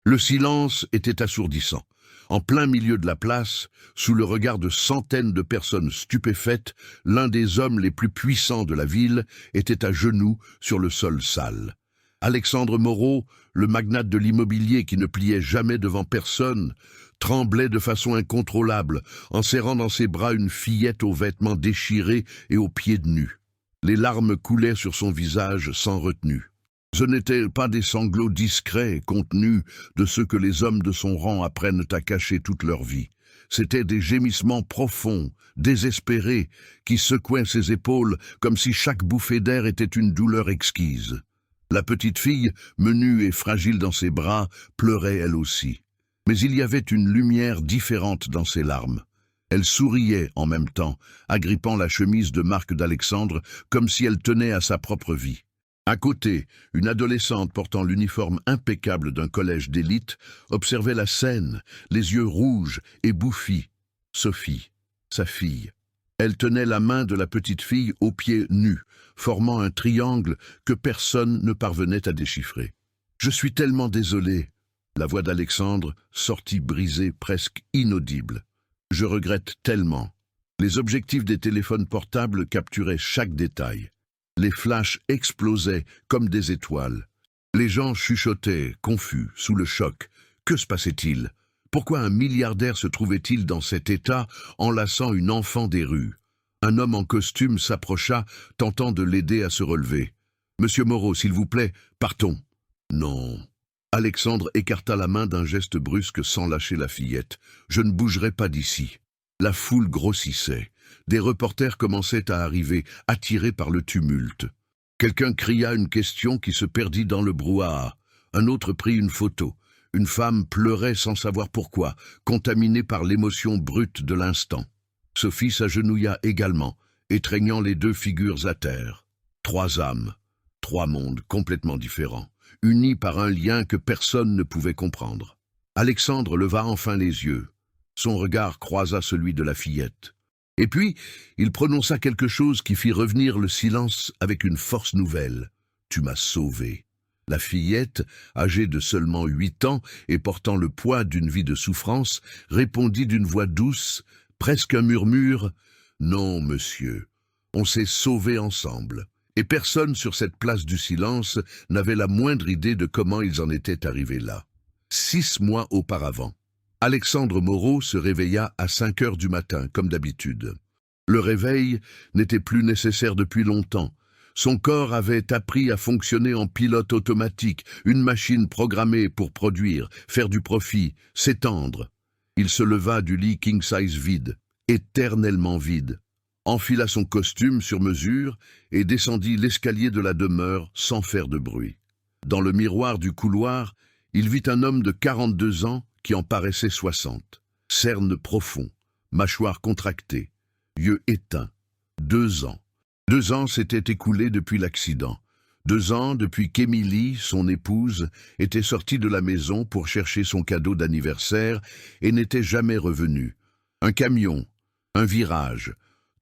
Le silence était assourdissant. En plein milieu de la place, sous le regard de centaines de personnes stupéfaites, l'un des hommes les plus puissants de la ville était à genoux sur le sol sale. Alexandre Moreau, le magnate de l'immobilier qui ne pliait jamais devant personne, tremblait de façon incontrôlable en serrant dans ses bras une fillette aux vêtements déchirés et aux pieds nus. Les larmes coulaient sur son visage sans retenue. Ce n'étaient pas des sanglots discrets et contenus de ceux que les hommes de son rang apprennent à cacher toute leur vie. C'étaient des gémissements profonds, désespérés, qui secouaient ses épaules comme si chaque bouffée d'air était une douleur exquise. La petite fille, menue et fragile dans ses bras, pleurait elle aussi. Mais il y avait une lumière différente dans ses larmes. Elle souriait en même temps, agrippant la chemise de Marc d'Alexandre comme si elle tenait à sa propre vie. À côté, une adolescente portant l'uniforme impeccable d'un collège d'élite observait la scène, les yeux rouges et bouffis. Sophie, sa fille. Elle tenait la main de la petite fille aux pieds nus, formant un triangle que personne ne parvenait à déchiffrer. « Je suis tellement désolé !» La voix d'Alexandre sortit brisée, presque inaudible. « Je regrette tellement. » Les objectifs des téléphones portables capturaient chaque détail. Les flashs explosaient comme des étoiles. Les gens chuchotaient, confus, sous le choc. Que se passait-il? Pourquoi un milliardaire se trouvait-il dans cet état, enlaçant une enfant des rues? Un homme en costume s'approcha, tentant de l'aider à se relever. « Monsieur Moreau, s'il vous plaît, partons. » « Non. » Alexandre écarta la main d'un geste brusque sans lâcher la fillette. « Je ne bougerai pas d'ici. » La foule grossissait. Des reporters commençaient à arriver, attirés par le tumulte. Quelqu'un cria une question qui se perdit dans le brouhaha. Un autre prit une photo. Une femme pleurait sans savoir pourquoi, contaminée par l'émotion brute de l'instant. Sophie s'agenouilla également, étreignant les deux figures à terre. Trois âmes, trois mondes complètement différents, unis par un lien que personne ne pouvait comprendre. Alexandre leva enfin les yeux. Son regard croisa celui de la fillette. Et puis, il prononça quelque chose qui fit revenir le silence avec une force nouvelle. « Tu m'as sauvé. » La fillette, âgée de seulement 8 ans et portant le poids d'une vie de souffrance, répondit d'une voix douce, presque un murmure, « Non, monsieur, on s'est sauvés ensemble. » Et personne sur cette place du silence n'avait la moindre idée de comment ils en étaient arrivés là. 6 mois auparavant. Alexandre Moreau se réveilla à 5 heures du matin, comme d'habitude. Le réveil n'était plus nécessaire depuis longtemps. Son corps avait appris à fonctionner en pilote automatique, une machine programmée pour produire, faire du profit, s'étendre. Il se leva du lit king-size vide, éternellement vide, enfila son costume sur mesure et descendit l'escalier de la demeure sans faire de bruit. Dans le miroir du couloir, il vit un homme de 42 ans qui en paraissait 60. Cernes profonds, mâchoire contractée, yeux éteints. 2 ans. 2 ans s'étaient écoulés depuis l'accident. 2 ans depuis qu'Émilie, son épouse, était sortie de la maison pour chercher son cadeau d'anniversaire et n'était jamais revenue. Un camion, un virage,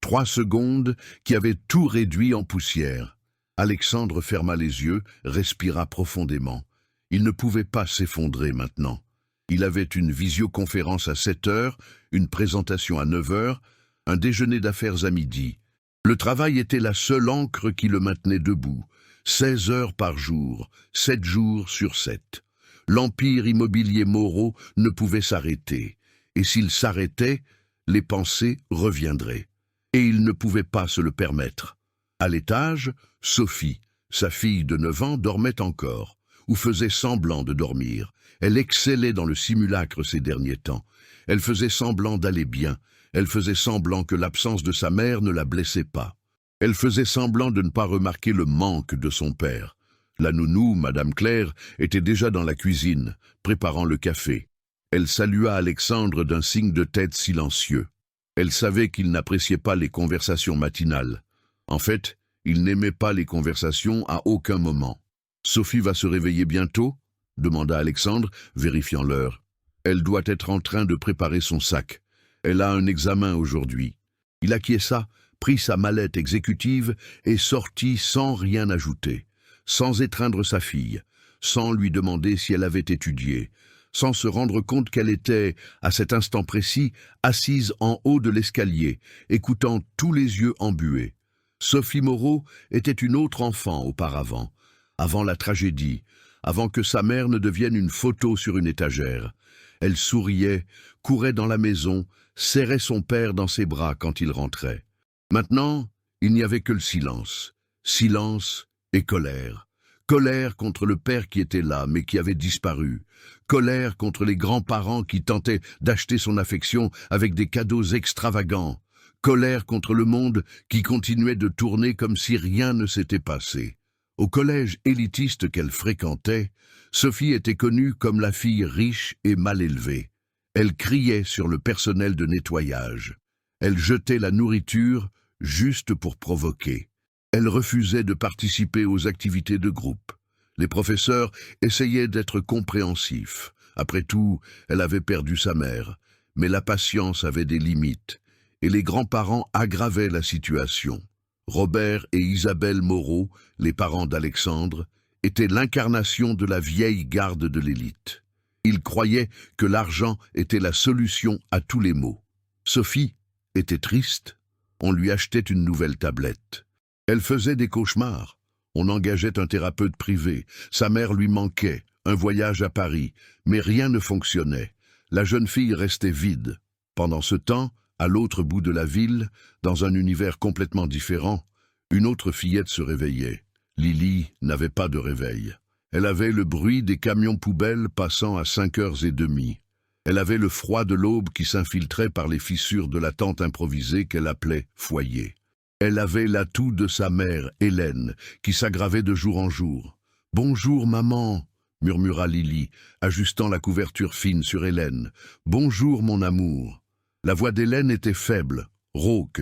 3 secondes qui avaient tout réduit en poussière. Alexandre ferma les yeux, respira profondément. Il ne pouvait pas s'effondrer maintenant. Il avait une visioconférence à 7 heures, une présentation à 9 heures, un déjeuner d'affaires à midi. Le travail était la seule ancre qui le maintenait debout. 16 heures par jour, 7 jours sur 7. L'empire immobilier Moreau ne pouvait s'arrêter. Et s'il s'arrêtait, les pensées reviendraient. Et il ne pouvait pas se le permettre. À l'étage, Sophie, sa fille de 9 ans, dormait encore, ou faisait semblant de dormir. Elle excellait dans le simulacre ces derniers temps. Elle faisait semblant d'aller bien. Elle faisait semblant que l'absence de sa mère ne la blessait pas. Elle faisait semblant de ne pas remarquer le manque de son père. La nounou, Madame Claire, était déjà dans la cuisine, préparant le café. Elle salua Alexandre d'un signe de tête silencieux. Elle savait qu'il n'appréciait pas les conversations matinales. En fait, il n'aimait pas les conversations à aucun moment. « Sophie va se réveiller bientôt ?» demanda Alexandre, vérifiant l'heure. « Elle doit être en train de préparer son sac. Elle a un examen aujourd'hui. » Il acquiesça, prit sa mallette exécutive et sortit sans rien ajouter, sans étreindre sa fille, sans lui demander si elle avait étudié, sans se rendre compte qu'elle était, à cet instant précis, assise en haut de l'escalier, écoutant tous les yeux embués. Sophie Moreau était une autre enfant auparavant, avant la tragédie, avant que sa mère ne devienne une photo sur une étagère. Elle souriait, courait dans la maison, serrait son père dans ses bras quand il rentrait. Maintenant, il n'y avait que le silence. Silence et colère. Colère contre le père qui était là, mais qui avait disparu. Colère contre les grands-parents qui tentaient d'acheter son affection avec des cadeaux extravagants. Colère contre le monde qui continuait de tourner comme si rien ne s'était passé. Au collège élitiste qu'elle fréquentait, Sophie était connue comme la fille riche et mal élevée. Elle criait sur le personnel de nettoyage. Elle jetait la nourriture juste pour provoquer. Elle refusait de participer aux activités de groupe. Les professeurs essayaient d'être compréhensifs. Après tout, elle avait perdu sa mère. Mais la patience avait des limites. Et les grands-parents aggravaient la situation. Robert et Isabelle Moreau, les parents d'Alexandre, étaient l'incarnation de la vieille garde de l'élite. Ils croyaient que l'argent était la solution à tous les maux. Sophie était triste. On lui achetait une nouvelle tablette. Elle faisait des cauchemars. On engageait un thérapeute privé. Sa mère lui manquait, un voyage à Paris. Mais rien ne fonctionnait. La jeune fille restait vide. Pendant ce temps, à l'autre bout de la ville, dans un univers complètement différent, une autre fillette se réveillait. Lily n'avait pas de réveil. Elle avait le bruit des camions poubelles passant à 5h30. Elle avait le froid de l'aube qui s'infiltrait par les fissures de la tente improvisée qu'elle appelait foyer. Elle avait l'atout de sa mère, Hélène, qui s'aggravait de jour en jour. « Bonjour, maman !» murmura Lily, ajustant la couverture fine sur Hélène. « Bonjour, mon amour !» La voix d'Hélène était faible, rauque.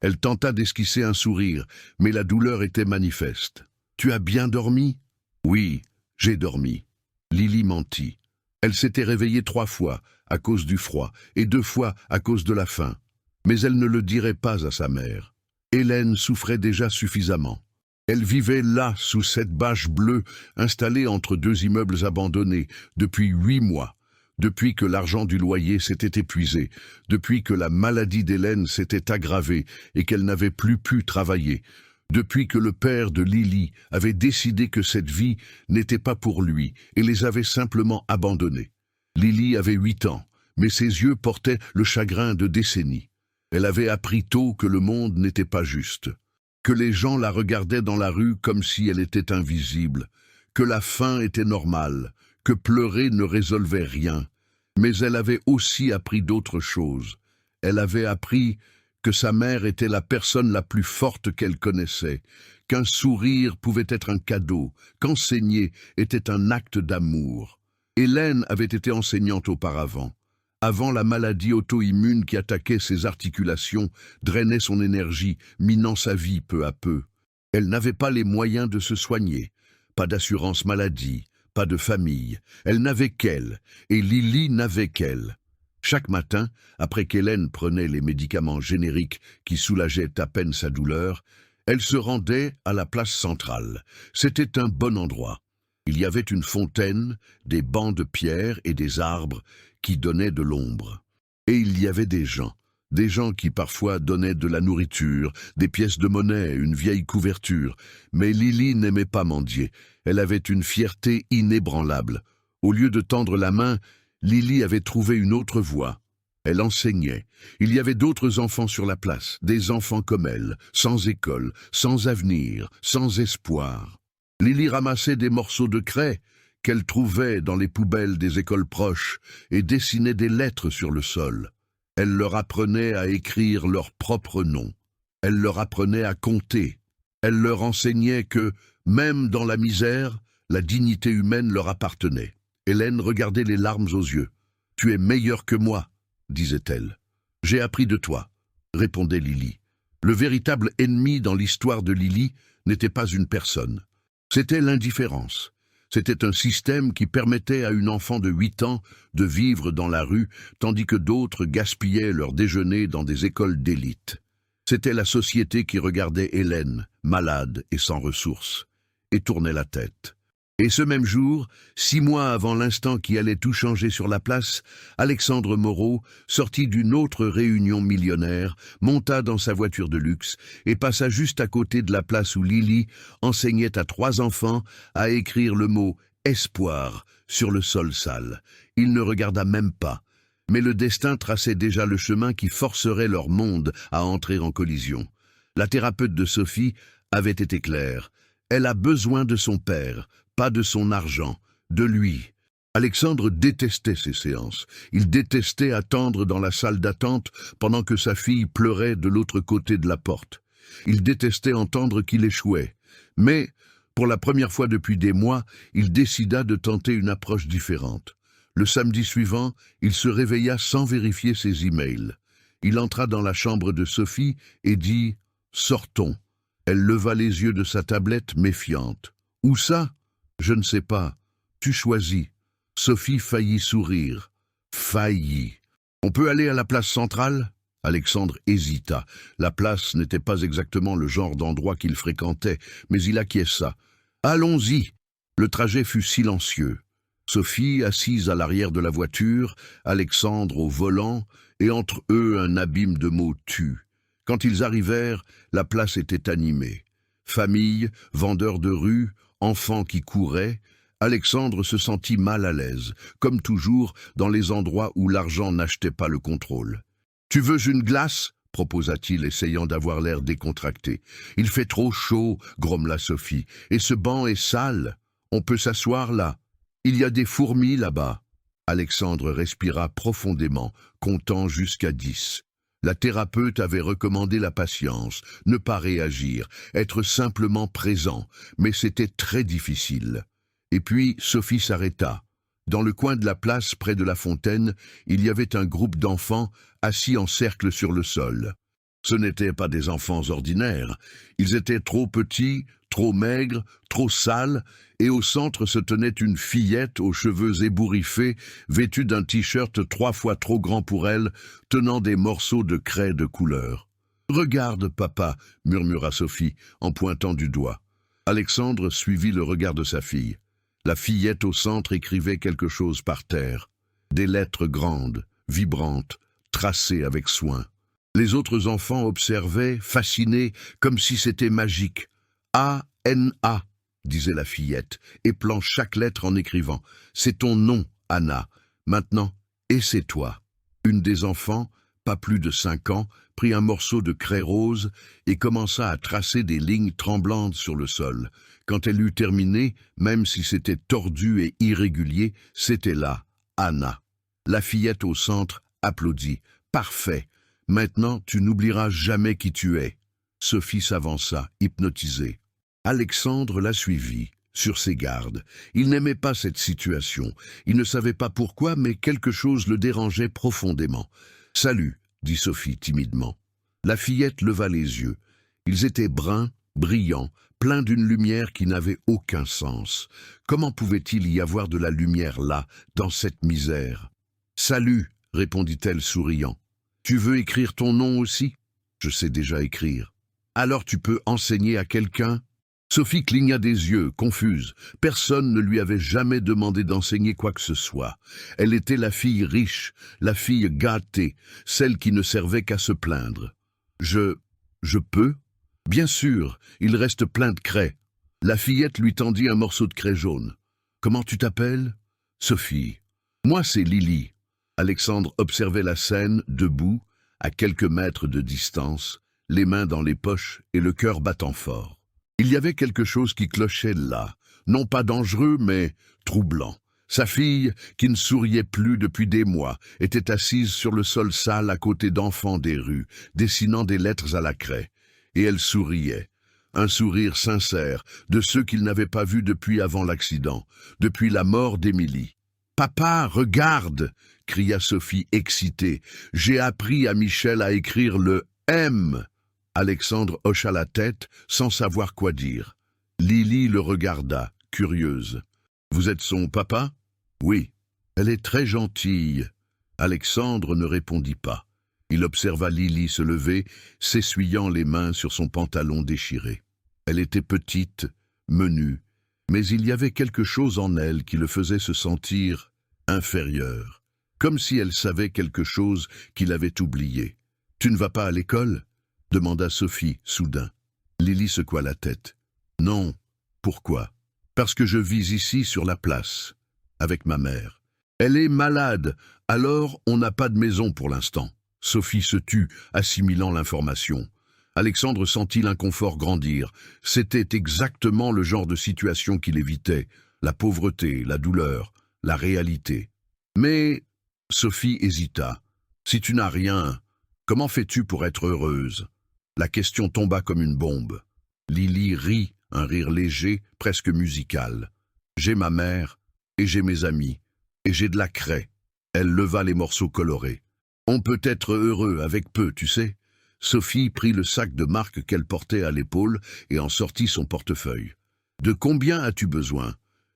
Elle tenta d'esquisser un sourire, mais la douleur était manifeste. « Tu as bien dormi ?»« Oui, j'ai dormi. » Lily mentit. Elle s'était réveillée 3 fois, à cause du froid, et 2 fois à cause de la faim. Mais elle ne le dirait pas à sa mère. Hélène souffrait déjà suffisamment. Elle vivait là, sous cette bâche bleue, installée entre 2 immeubles abandonnés, depuis 8 mois. Depuis que l'argent du loyer s'était épuisé, depuis que la maladie d'Hélène s'était aggravée et qu'elle n'avait plus pu travailler, depuis que le père de Lily avait décidé que cette vie n'était pas pour lui et les avait simplement abandonnés. Lily avait 8 ans, mais ses yeux portaient le chagrin de décennies. Elle avait appris tôt que le monde n'était pas juste, que les gens la regardaient dans la rue comme si elle était invisible, que la faim était normale, que pleurer ne résolvait rien. Mais elle avait aussi appris d'autres choses. Elle avait appris que sa mère était la personne la plus forte qu'elle connaissait, qu'un sourire pouvait être un cadeau, qu'enseigner était un acte d'amour. Hélène avait été enseignante auparavant. Avant la maladie auto-immune qui attaquait ses articulations, drainait son énergie, minant sa vie peu à peu. Elle n'avait pas les moyens de se soigner, pas d'assurance maladie, pas de famille. Elle n'avait qu'elle, et Lily n'avait qu'elle. Chaque matin, après qu'Hélène prenait les médicaments génériques qui soulageaient à peine sa douleur, elle se rendait à la place centrale. C'était un bon endroit. Il y avait une fontaine, des bancs de pierre et des arbres qui donnaient de l'ombre. Et il y avait des gens qui parfois donnaient de la nourriture, des pièces de monnaie, une vieille couverture. Mais Lily n'aimait pas mendier. Elle avait une fierté inébranlable. Au lieu de tendre la main, Lily avait trouvé une autre voie. Elle enseignait. Il y avait d'autres enfants sur la place, des enfants comme elle, sans école, sans avenir, sans espoir. Lily ramassait des morceaux de craie qu'elle trouvait dans les poubelles des écoles proches et dessinait des lettres sur le sol. Elle leur apprenait à écrire leurs propres noms. Elle leur apprenait à compter. Elle leur enseignait que, même dans la misère, la dignité humaine leur appartenait. Hélène regardait les larmes aux yeux. « Tu es meilleure que moi », disait-elle. « J'ai appris de toi », répondait Lily. Le véritable ennemi dans l'histoire de Lily n'était pas une personne. C'était l'indifférence. C'était un système qui permettait à une enfant de 8 ans de vivre dans la rue, tandis que d'autres gaspillaient leur déjeuner dans des écoles d'élite. C'était la société qui regardait Hélène, malade et sans ressources, et tournait la tête. Et ce même jour, 6 mois avant l'instant qui allait tout changer sur la place, Alexandre Moreau, sorti d'une autre réunion millionnaire, monta dans sa voiture de luxe et passa juste à côté de la place où Lily enseignait à 3 enfants à écrire le mot « espoir » sur le sol sale. Il ne regarda même pas. Mais le destin traçait déjà le chemin qui forcerait leur monde à entrer en collision. La thérapeute de Sophie avait été claire. Elle a besoin de son père, pas de son argent, de lui. Alexandre détestait ces séances. Il détestait attendre dans la salle d'attente pendant que sa fille pleurait de l'autre côté de la porte. Il détestait entendre qu'il échouait. Mais, pour la première fois depuis des mois, il décida de tenter une approche différente. Le samedi suivant, il se réveilla sans vérifier ses emails. Il entra dans la chambre de Sophie et dit « Sortons ». Elle leva les yeux de sa tablette méfiante. « Où ça ? » « Je ne sais pas. Tu choisis. » Sophie faillit sourire. Faillit. « On peut aller à la place centrale ?» Alexandre hésita. La place n'était pas exactement le genre d'endroit qu'il fréquentait, mais il acquiesça. « Allons-y !» Le trajet fut silencieux. Sophie assise à l'arrière de la voiture, Alexandre au volant, et entre eux un abîme de mots tus. Quand ils arrivèrent, la place était animée. Famille, vendeurs de rue, enfants qui couraient, Alexandre se sentit mal à l'aise, comme toujours dans les endroits où l'argent n'achetait pas le contrôle. « Tu veux une glace ?» proposa-t-il, essayant d'avoir l'air décontracté. « Il fait trop chaud, grommela Sophie, et ce banc est sale. On peut s'asseoir là. Il y a des fourmis là-bas. » Alexandre respira profondément, comptant jusqu'à 10. La thérapeute avait recommandé la patience, ne pas réagir, être simplement présent, mais c'était très difficile. Et puis Sophie s'arrêta. Dans le coin de la place, près de la fontaine, il y avait un groupe d'enfants assis en cercle sur le sol. Ce n'étaient pas des enfants ordinaires. Ils étaient trop petits, trop maigres, trop sales, et au centre se tenait une fillette aux cheveux ébouriffés, vêtue d'un t-shirt 3 fois trop grand pour elle, tenant des morceaux de craie de couleur. « Regarde, papa » murmura Sophie, en pointant du doigt. Alexandre suivit le regard de sa fille. La fillette au centre écrivait quelque chose par terre. Des lettres grandes, vibrantes, tracées avec soin. Les autres enfants observaient, fascinés, comme si c'était magique. « A-N-A », disait la fillette, épelant chaque lettre en écrivant. « C'est ton nom, Anna. Maintenant, et c'est toi. » Une des enfants, pas plus de 5 ans, prit un morceau de craie rose et commença à tracer des lignes tremblantes sur le sol. Quand elle eut terminé, même si c'était tordu et irrégulier, c'était là, Anna. La fillette au centre applaudit. « Parfait. Maintenant, tu n'oublieras jamais qui tu es. » Sophie s'avança, hypnotisée. Alexandre la suivit, sur ses gardes. Il n'aimait pas cette situation. Il ne savait pas pourquoi, mais quelque chose le dérangeait profondément. « Salut », dit Sophie timidement. La fillette leva les yeux. Ils étaient bruns, brillants, pleins d'une lumière qui n'avait aucun sens. Comment pouvait-il y avoir de la lumière là, dans cette misère ? « Salut », répondit-elle souriant. « Tu veux écrire ton nom aussi ? Je sais déjà écrire. Alors tu peux enseigner à quelqu'un ? » Sophie cligna des yeux, confuse. Personne ne lui avait jamais demandé d'enseigner quoi que ce soit. Elle était la fille riche, la fille gâtée, celle qui ne servait qu'à se plaindre. « Je peux ? » « Bien sûr, il reste plein de craie. » La fillette lui tendit un morceau de craie jaune. « Comment tu t'appelles ? » ?»« Sophie. »« Moi, c'est Lily. » Alexandre observait la scène, debout, à quelques mètres de distance, les mains dans les poches et le cœur battant fort. Il y avait quelque chose qui clochait là, non pas dangereux, mais troublant. Sa fille, qui ne souriait plus depuis des mois, était assise sur le sol sale à côté d'enfants des rues, dessinant des lettres à la craie. Et elle souriait, un sourire sincère de ceux qu'il n'avait pas vus depuis avant l'accident, depuis la mort d'Émilie. « Papa, regarde !» cria Sophie excitée. « J'ai appris à Michel à écrire le « M ». Alexandre hocha la tête sans savoir quoi dire. Lily le regarda, curieuse. « Vous êtes son papa ?»« Oui. »« Elle est très gentille. » Alexandre ne répondit pas. Il observa Lily se lever, s'essuyant les mains sur son pantalon déchiré. Elle était petite, menue, Mais il y avait quelque chose en elle qui le faisait se sentir inférieur, comme si elle savait quelque chose qu'il avait oublié. « Tu ne vas pas à l'école » demanda Sophie, soudain. Lily secoua la tête. « Non. Pourquoi ? Parce que je vis ici sur la place, avec ma mère. Elle est malade, alors on n'a pas de maison pour l'instant. » Sophie se tut, assimilant l'information. Alexandre sentit l'inconfort grandir. C'était exactement le genre de situation qu'il évitait. La pauvreté, la douleur, la réalité. Mais Sophie hésita. « Si tu n'as rien, comment fais-tu pour être heureuse ?» La question tomba comme une bombe. Lily rit, un rire léger, presque musical. « J'ai ma mère, et j'ai mes amis, et j'ai de la craie. » Elle leva les morceaux colorés. « On peut être heureux avec peu, tu sais. » Sophie prit le sac de marque qu'elle portait à l'épaule et en sortit son portefeuille. « De combien as-tu besoin ?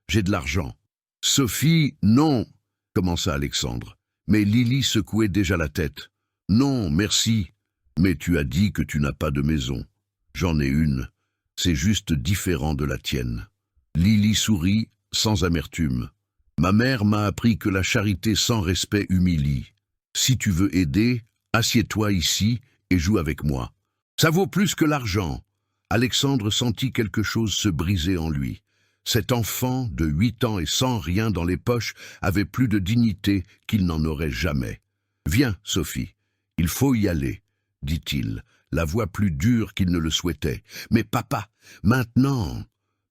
J'ai de l'argent. »« Sophie, non !» commença Alexandre. Mais Lily secouait déjà la tête. « Non, merci. Mais tu as dit que tu n'as pas de maison. J'en ai une. C'est juste différent de la tienne. » Lily sourit, sans amertume. « Ma mère m'a appris que la charité sans respect humilie. Si tu veux aider, assieds-toi ici et joue avec moi. Ça vaut plus que l'argent. » Alexandre sentit quelque chose se briser en lui. Cet enfant de 8 ans et sans rien dans les poches avait plus de dignité qu'il n'en aurait jamais. « Viens, Sophie, il faut y aller, » dit-il, la voix plus dure qu'il ne le souhaitait. « Mais papa, maintenant !»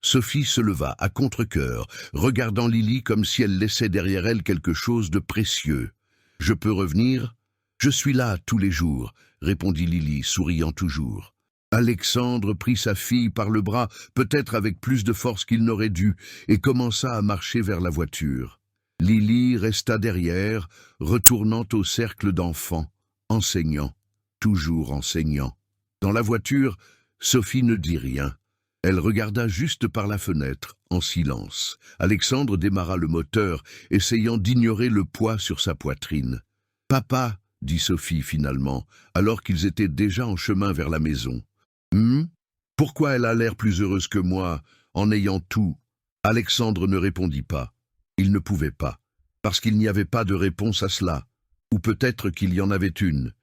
Sophie se leva à contre-cœur, regardant Lily comme si elle laissait derrière elle quelque chose de précieux. « Je peux revenir ? Je suis là tous les jours, » répondit Lily, souriant toujours. Alexandre prit sa fille par le bras, peut-être avec plus de force qu'il n'aurait dû, et commença à marcher vers la voiture. Lily resta derrière, retournant au cercle d'enfants, enseignant, toujours enseignant. Dans la voiture, Sophie ne dit rien. Elle regarda juste par la fenêtre, en silence. Alexandre démarra le moteur, essayant d'ignorer le poids sur sa poitrine. « Papa !» dit Sophie finalement, alors qu'ils étaient déjà en chemin vers la maison. « Pourquoi elle a l'air plus heureuse que moi, en ayant tout ?» Alexandre ne répondit pas. Il ne pouvait pas, parce qu'il n'y avait pas de réponse à cela, ou peut-être qu'il y en avait une,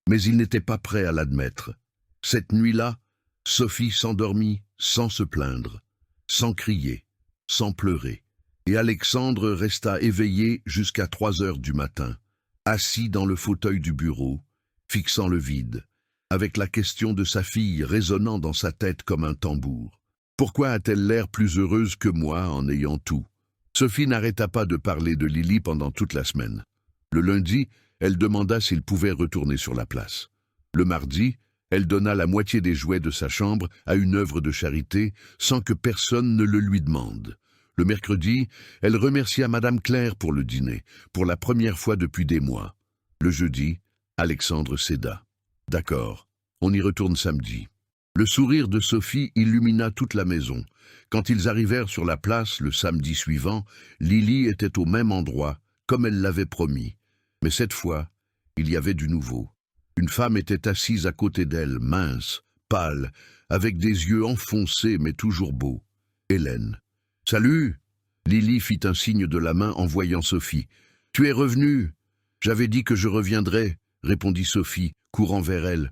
mais il n'était pas prêt à l'admettre. Cette nuit-là, Sophie s'endormit sans se plaindre, sans crier, sans pleurer, et Alexandre resta éveillé jusqu'à 3 heures du matin, assis dans le fauteuil du bureau, fixant le vide, avec la question de sa fille résonnant dans sa tête comme un tambour. Pourquoi a-t-elle l'air plus heureuse que moi en ayant tout ? Sophie n'arrêta pas de parler de Lily pendant toute la semaine. Le lundi, elle demanda s'il pouvait retourner sur la place. Le mardi, elle donna la moitié des jouets de sa chambre à une œuvre de charité sans que personne ne le lui demande. Le mercredi, elle remercia Madame Claire pour le dîner, pour la première fois depuis des mois. Le jeudi, Alexandre céda. « D'accord, on y retourne samedi. » Le sourire de Sophie illumina toute la maison. Quand ils arrivèrent sur la place le samedi suivant, Lily était au même endroit, comme elle l'avait promis. Mais cette fois, il y avait du nouveau. Une femme était assise à côté d'elle, mince, pâle, avec des yeux enfoncés mais toujours beaux. Hélène. « Salut !» Lily fit un signe de la main en voyant Sophie. « Tu es revenue ?»« J'avais dit que je reviendrais, » répondit Sophie, courant vers elle.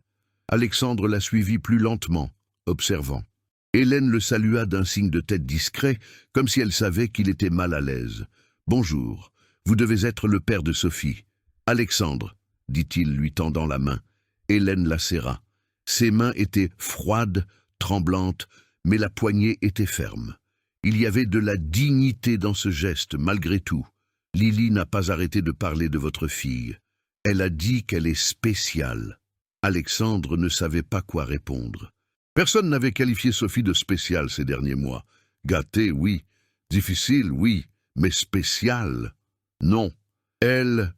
Alexandre la suivit plus lentement, observant. Hélène le salua d'un signe de tête discret, comme si elle savait qu'il était mal à l'aise. « Bonjour, vous devez être le père de Sophie. »« Alexandre, » dit-il, lui tendant la main. Hélène la serra. Ses mains étaient froides, tremblantes, mais la poignée était ferme. Il y avait de la dignité dans ce geste, malgré tout. « Lily n'a pas arrêté de parler de votre fille. Elle a dit qu'elle est spéciale. » Alexandre ne savait pas quoi répondre. Personne n'avait qualifié Sophie de spéciale ces derniers mois. Gâtée, oui. Difficile, oui. Mais spéciale, non. Elle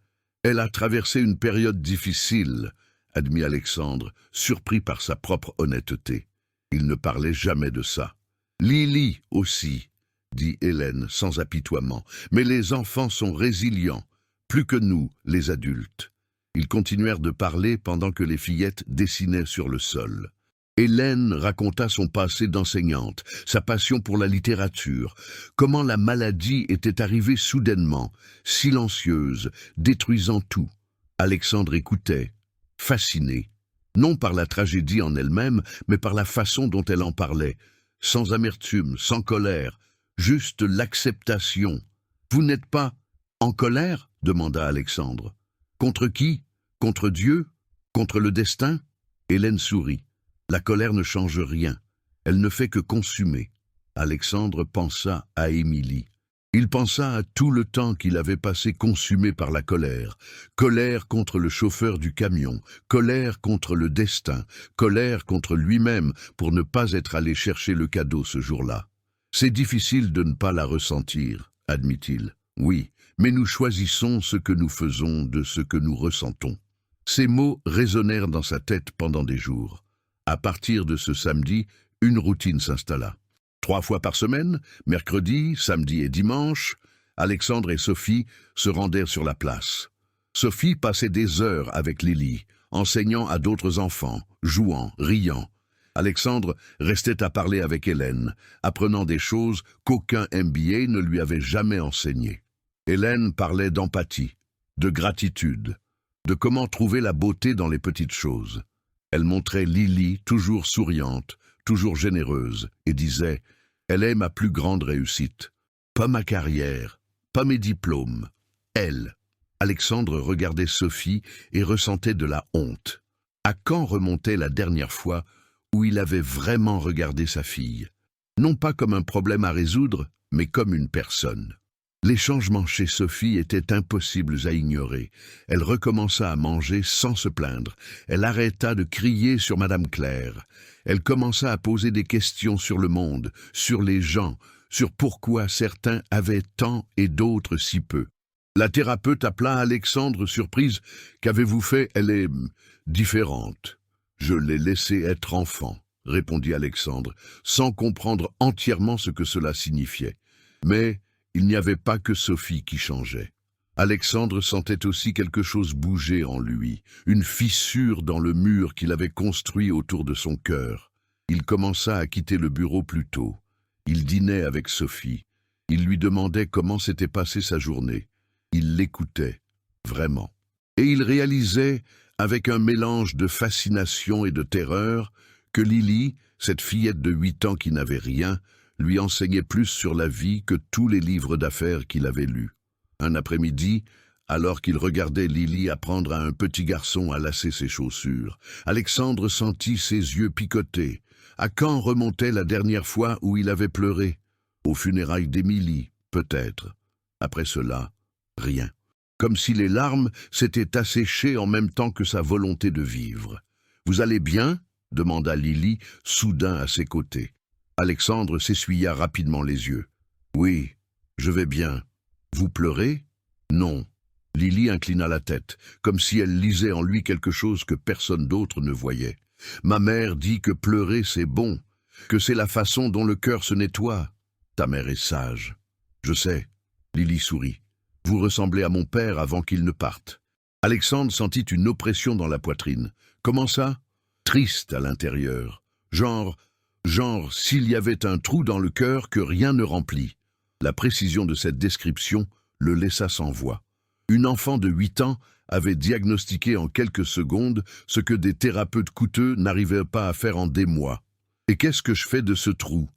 a traversé une période difficile, admit Alexandre, surpris par sa propre honnêteté. Il ne parlait jamais de ça. Lily aussi, dit Hélène sans apitoiement. Mais les enfants sont résilients, plus que nous, les adultes. Ils continuèrent de parler pendant que les fillettes dessinaient sur le sol. Hélène raconta son passé d'enseignante, sa passion pour la littérature, comment la maladie était arrivée soudainement, silencieuse, détruisant tout. Alexandre écoutait, fasciné, non par la tragédie en elle-même, mais par la façon dont elle en parlait, sans amertume, sans colère, juste l'acceptation. « Vous n'êtes pas en colère ?» demanda Alexandre. « Contre qui? Contre Dieu? Contre le destin ?» Hélène sourit. La colère ne change rien, elle ne fait que consumer. Alexandre pensa à Émilie. Il pensa à tout le temps qu'il avait passé consumé par la colère. Colère contre le chauffeur du camion, colère contre le destin, colère contre lui-même pour ne pas être allé chercher le cadeau ce jour-là. C'est difficile de ne pas la ressentir, admit-il. Oui, mais nous choisissons ce que nous faisons de ce que nous ressentons. Ces mots résonnèrent dans sa tête pendant des jours. À partir de ce samedi, une routine s'installa. 3 fois par semaine, mercredi, samedi et dimanche, Alexandre et Sophie se rendèrent sur la place. Sophie passait des heures avec Lily, enseignant à d'autres enfants, jouant, riant. Alexandre restait à parler avec Hélène, apprenant des choses qu'aucun MBA ne lui avait jamais enseignées. Hélène parlait d'empathie, de gratitude, de comment trouver la beauté dans les petites choses. Elle montrait Lily toujours souriante, toujours généreuse, et disait « Elle est ma plus grande réussite. Pas ma carrière, pas mes diplômes. Elle. » Alexandre regardait Sophie et ressentait de la honte. À quand remontait la dernière fois où il avait vraiment regardé sa fille? Non pas comme un problème à résoudre, mais comme une personne. Les changements chez Sophie étaient impossibles à ignorer. Elle recommença à manger sans se plaindre. Elle arrêta de crier sur Madame Claire. Elle commença à poser des questions sur le monde, sur les gens, sur pourquoi certains avaient tant et d'autres si peu. La thérapeute appela Alexandre, surprise. « Qu'avez-vous fait? Elle est différente. »« Je l'ai laissée être enfant, » répondit Alexandre, sans comprendre entièrement ce que cela signifiait. Mais il n'y avait pas que Sophie qui changeait. Alexandre sentait aussi quelque chose bouger en lui, une fissure dans le mur qu'il avait construit autour de son cœur. Il commença à quitter le bureau plus tôt. Il dînait avec Sophie. Il lui demandait comment s'était passée sa journée. Il l'écoutait, vraiment. Et il réalisait, avec un mélange de fascination et de terreur, que Lily, cette fillette de 8 ans qui n'avait rien, lui enseignait plus sur la vie que tous les livres d'affaires qu'il avait lus. Un après-midi, alors qu'il regardait Lily apprendre à un petit garçon à lasser ses chaussures, Alexandre sentit ses yeux picoter. À quand remontait la dernière fois où il avait pleuré? Aux funérailles d'Émilie, peut-être. Après cela, rien. Comme si les larmes s'étaient asséchées en même temps que sa volonté de vivre. « Vous allez bien ?» demanda Lily, soudain à ses côtés. Alexandre s'essuya rapidement les yeux. « Oui, je vais bien. Vous pleurez? » « Non. » Lily inclina la tête, comme si elle lisait en lui quelque chose que personne d'autre ne voyait. « Ma mère dit que pleurer c'est bon, que c'est la façon dont le cœur se nettoie. Ta mère est sage. »« Je sais. » Lily sourit. « Vous ressemblez à mon père avant qu'il ne parte. » Alexandre sentit une oppression dans la poitrine. « Comment ça? » Triste à l'intérieur. Genre s'il y avait un trou dans le cœur que rien ne remplit. La précision de cette description le laissa sans voix. Une enfant de 8 ans avait diagnostiqué en quelques secondes ce que des thérapeutes coûteux n'arrivaient pas à faire en des mois. « Et qu'est-ce que je fais de ce trou ?»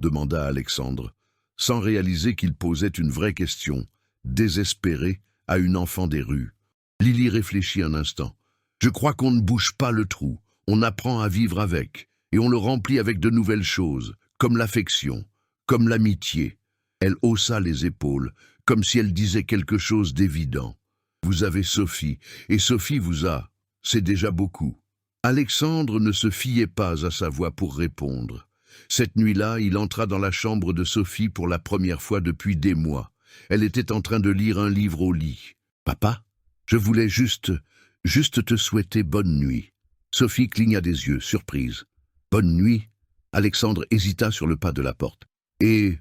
demanda Alexandre, sans réaliser qu'il posait une vraie question, désespérée, à une enfant des rues. Lily réfléchit un instant. « Je crois qu'on ne bouge pas le trou, on apprend à vivre avec, et on le remplit avec de nouvelles choses, comme l'affection, comme l'amitié. » Elle haussa les épaules, comme si elle disait quelque chose d'évident. « Vous avez Sophie, et Sophie vous a. C'est déjà beaucoup. » Alexandre ne se fiait pas à sa voix pour répondre. Cette nuit-là, il entra dans la chambre de Sophie pour la première fois depuis des mois. Elle était en train de lire un livre au lit. « Papa, je voulais juste te souhaiter bonne nuit. » Sophie cligna des yeux, surprise. « Bonne nuit ?» Alexandre hésita sur le pas de la porte. « Et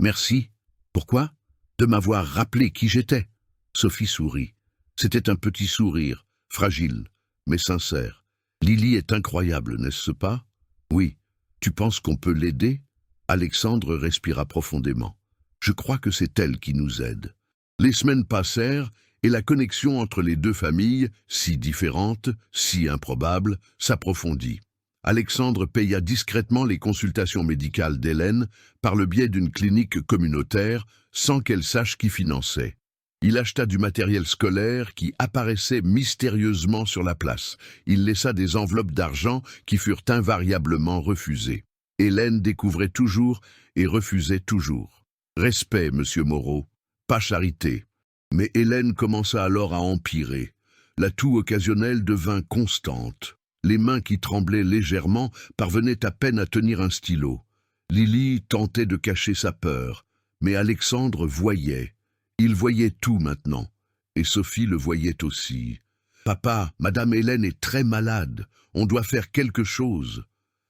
merci. Pourquoi ? De m'avoir rappelé qui j'étais. » Sophie sourit. C'était un petit sourire, fragile, mais sincère. « Lily est incroyable, n'est-ce pas ? Oui. Tu penses qu'on peut l'aider? Alexandre respira profondément. Je crois que c'est elle qui nous aide. Les semaines passèrent et la connexion entre les deux familles, si différentes, si improbables, s'approfondit. Alexandre paya discrètement les consultations médicales d'Hélène par le biais d'une clinique communautaire sans qu'elle sache qui finançait. Il acheta du matériel scolaire qui apparaissait mystérieusement sur la place. Il laissa des enveloppes d'argent qui furent invariablement refusées. Hélène découvrait toujours et refusait toujours. Respect, monsieur Moreau, pas charité. Mais Hélène commença alors à empirer. La toux occasionnelle devint constante. Les mains qui tremblaient légèrement parvenaient à peine à tenir un stylo. Lily tentait de cacher sa peur, mais Alexandre voyait. Il voyait tout maintenant, et Sophie le voyait aussi. « Papa, Madame Hélène est très malade, on doit faire quelque chose. »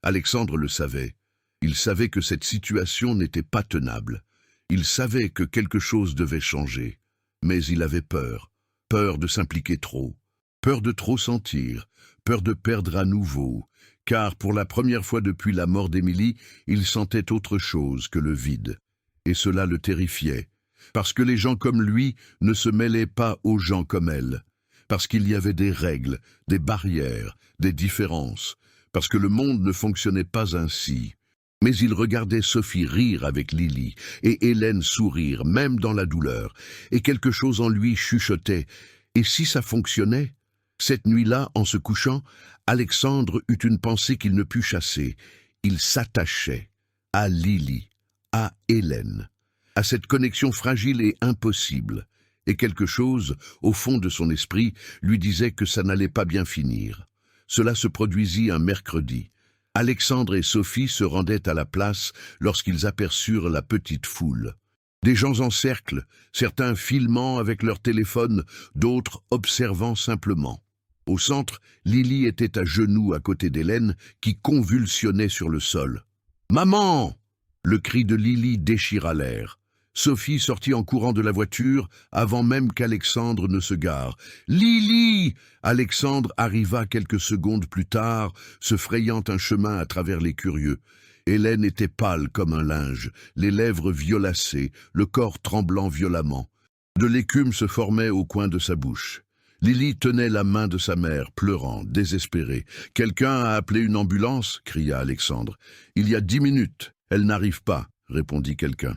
Alexandre le savait. Il savait que cette situation n'était pas tenable. Il savait que quelque chose devait changer. Mais il avait peur. Peur de s'impliquer trop. Peur de trop sentir. Peur de perdre à nouveau. Car pour la première fois depuis la mort d'Émilie, il sentait autre chose que le vide. Et cela le terrifiait. Parce que les gens comme lui ne se mêlaient pas aux gens comme elle. Parce qu'il y avait des règles, des barrières, des différences. Parce que le monde ne fonctionnait pas ainsi. Mais il regardait Sophie rire avec Lily et Hélène sourire, même dans la douleur. Et quelque chose en lui chuchotait. Et si ça fonctionnait? Cette nuit-là, en se couchant, Alexandre eut une pensée qu'il ne put chasser. Il s'attachait à Lily, à Hélène, à cette connexion fragile et impossible. Et quelque chose, au fond de son esprit, lui disait que ça n'allait pas bien finir. Cela se produisit un mercredi. Alexandre et Sophie se rendaient à la place lorsqu'ils aperçurent la petite foule. Des gens en cercle, certains filmant avec leur téléphone, d'autres observant simplement. Au centre, Lily était à genoux à côté d'Hélène, qui convulsionnait sur le sol. « Maman !» Le cri de Lily déchira l'air. Sophie sortit en courant de la voiture avant même qu'Alexandre ne se gare. « Lily !» Alexandre arriva quelques secondes plus tard, se frayant un chemin à travers les curieux. Hélène était pâle comme un linge, les lèvres violacées, le corps tremblant violemment. De l'écume se formait au coin de sa bouche. Lily tenait la main de sa mère, pleurant, désespérée. « Quelqu'un a appelé une ambulance ?» cria Alexandre. « Il y a 10 minutes. Elle n'arrive pas, » répondit quelqu'un.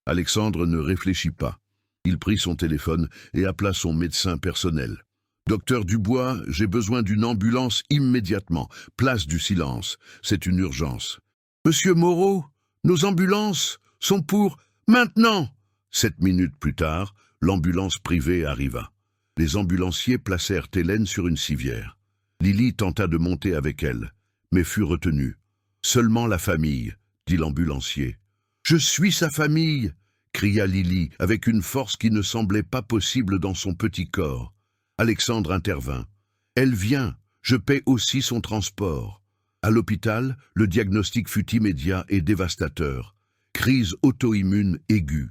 Alexandre ne réfléchit pas. Il prit son téléphone et appela son médecin personnel. « Docteur Dubois, j'ai besoin d'une ambulance immédiatement. Place du silence. C'est une urgence. »« Monsieur Moreau, nos ambulances sont pour maintenant !» 7 minutes plus tard, l'ambulance privée arriva. Les ambulanciers placèrent Hélène sur une civière. Lily tenta de monter avec elle, mais fut retenue. « Seulement la famille », dit l'ambulancier. « Je suis sa famille !» cria Lily, avec une force qui ne semblait pas possible dans son petit corps. Alexandre intervint. « Elle vient, je paie aussi son transport. » À l'hôpital, le diagnostic fut immédiat et dévastateur. Crise auto-immune aiguë,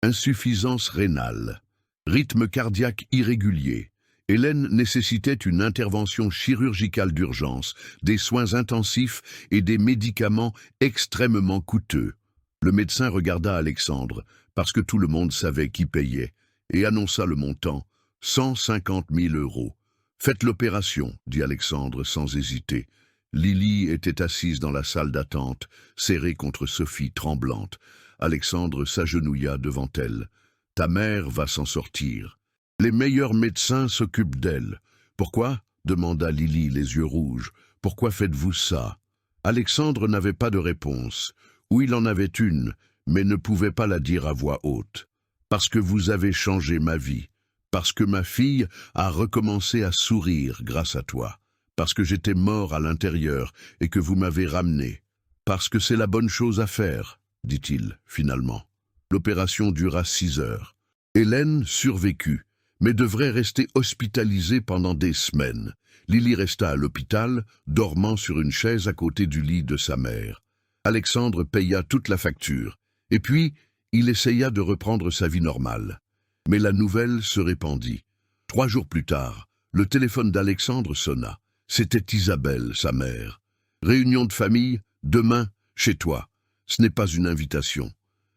insuffisance rénale, rythme cardiaque irrégulier. Hélène nécessitait une intervention chirurgicale d'urgence, des soins intensifs et des médicaments extrêmement coûteux. Le médecin regarda Alexandre, parce que tout le monde savait qui payait, et annonça le montant, 150 000 €. « Faites l'opération, » dit Alexandre sans hésiter. Lily était assise dans la salle d'attente, serrée contre Sophie, tremblante. Alexandre s'agenouilla devant elle. « Ta mère va s'en sortir. Les meilleurs médecins s'occupent d'elle. »« Pourquoi ?» demanda Lily, les yeux rouges. « Pourquoi faites-vous ça ?» Alexandre n'avait pas de réponse. Ou il en avait une, mais ne pouvait pas la dire à voix haute. « Parce que vous avez changé ma vie. Parce que ma fille a recommencé à sourire grâce à toi. Parce que j'étais mort à l'intérieur et que vous m'avez ramené. Parce que c'est la bonne chose à faire, » dit-il, finalement. L'opération dura 6 heures. Hélène survécut, mais devrait rester hospitalisée pendant des semaines. Lily resta à l'hôpital, dormant sur une chaise à côté du lit de sa mère. Alexandre paya toute la facture, et puis il essaya de reprendre sa vie normale. Mais la nouvelle se répandit. 3 jours plus tard, le téléphone d'Alexandre sonna. C'était Isabelle, sa mère. « Réunion de famille, Demain, chez toi. Ce n'est pas une invitation.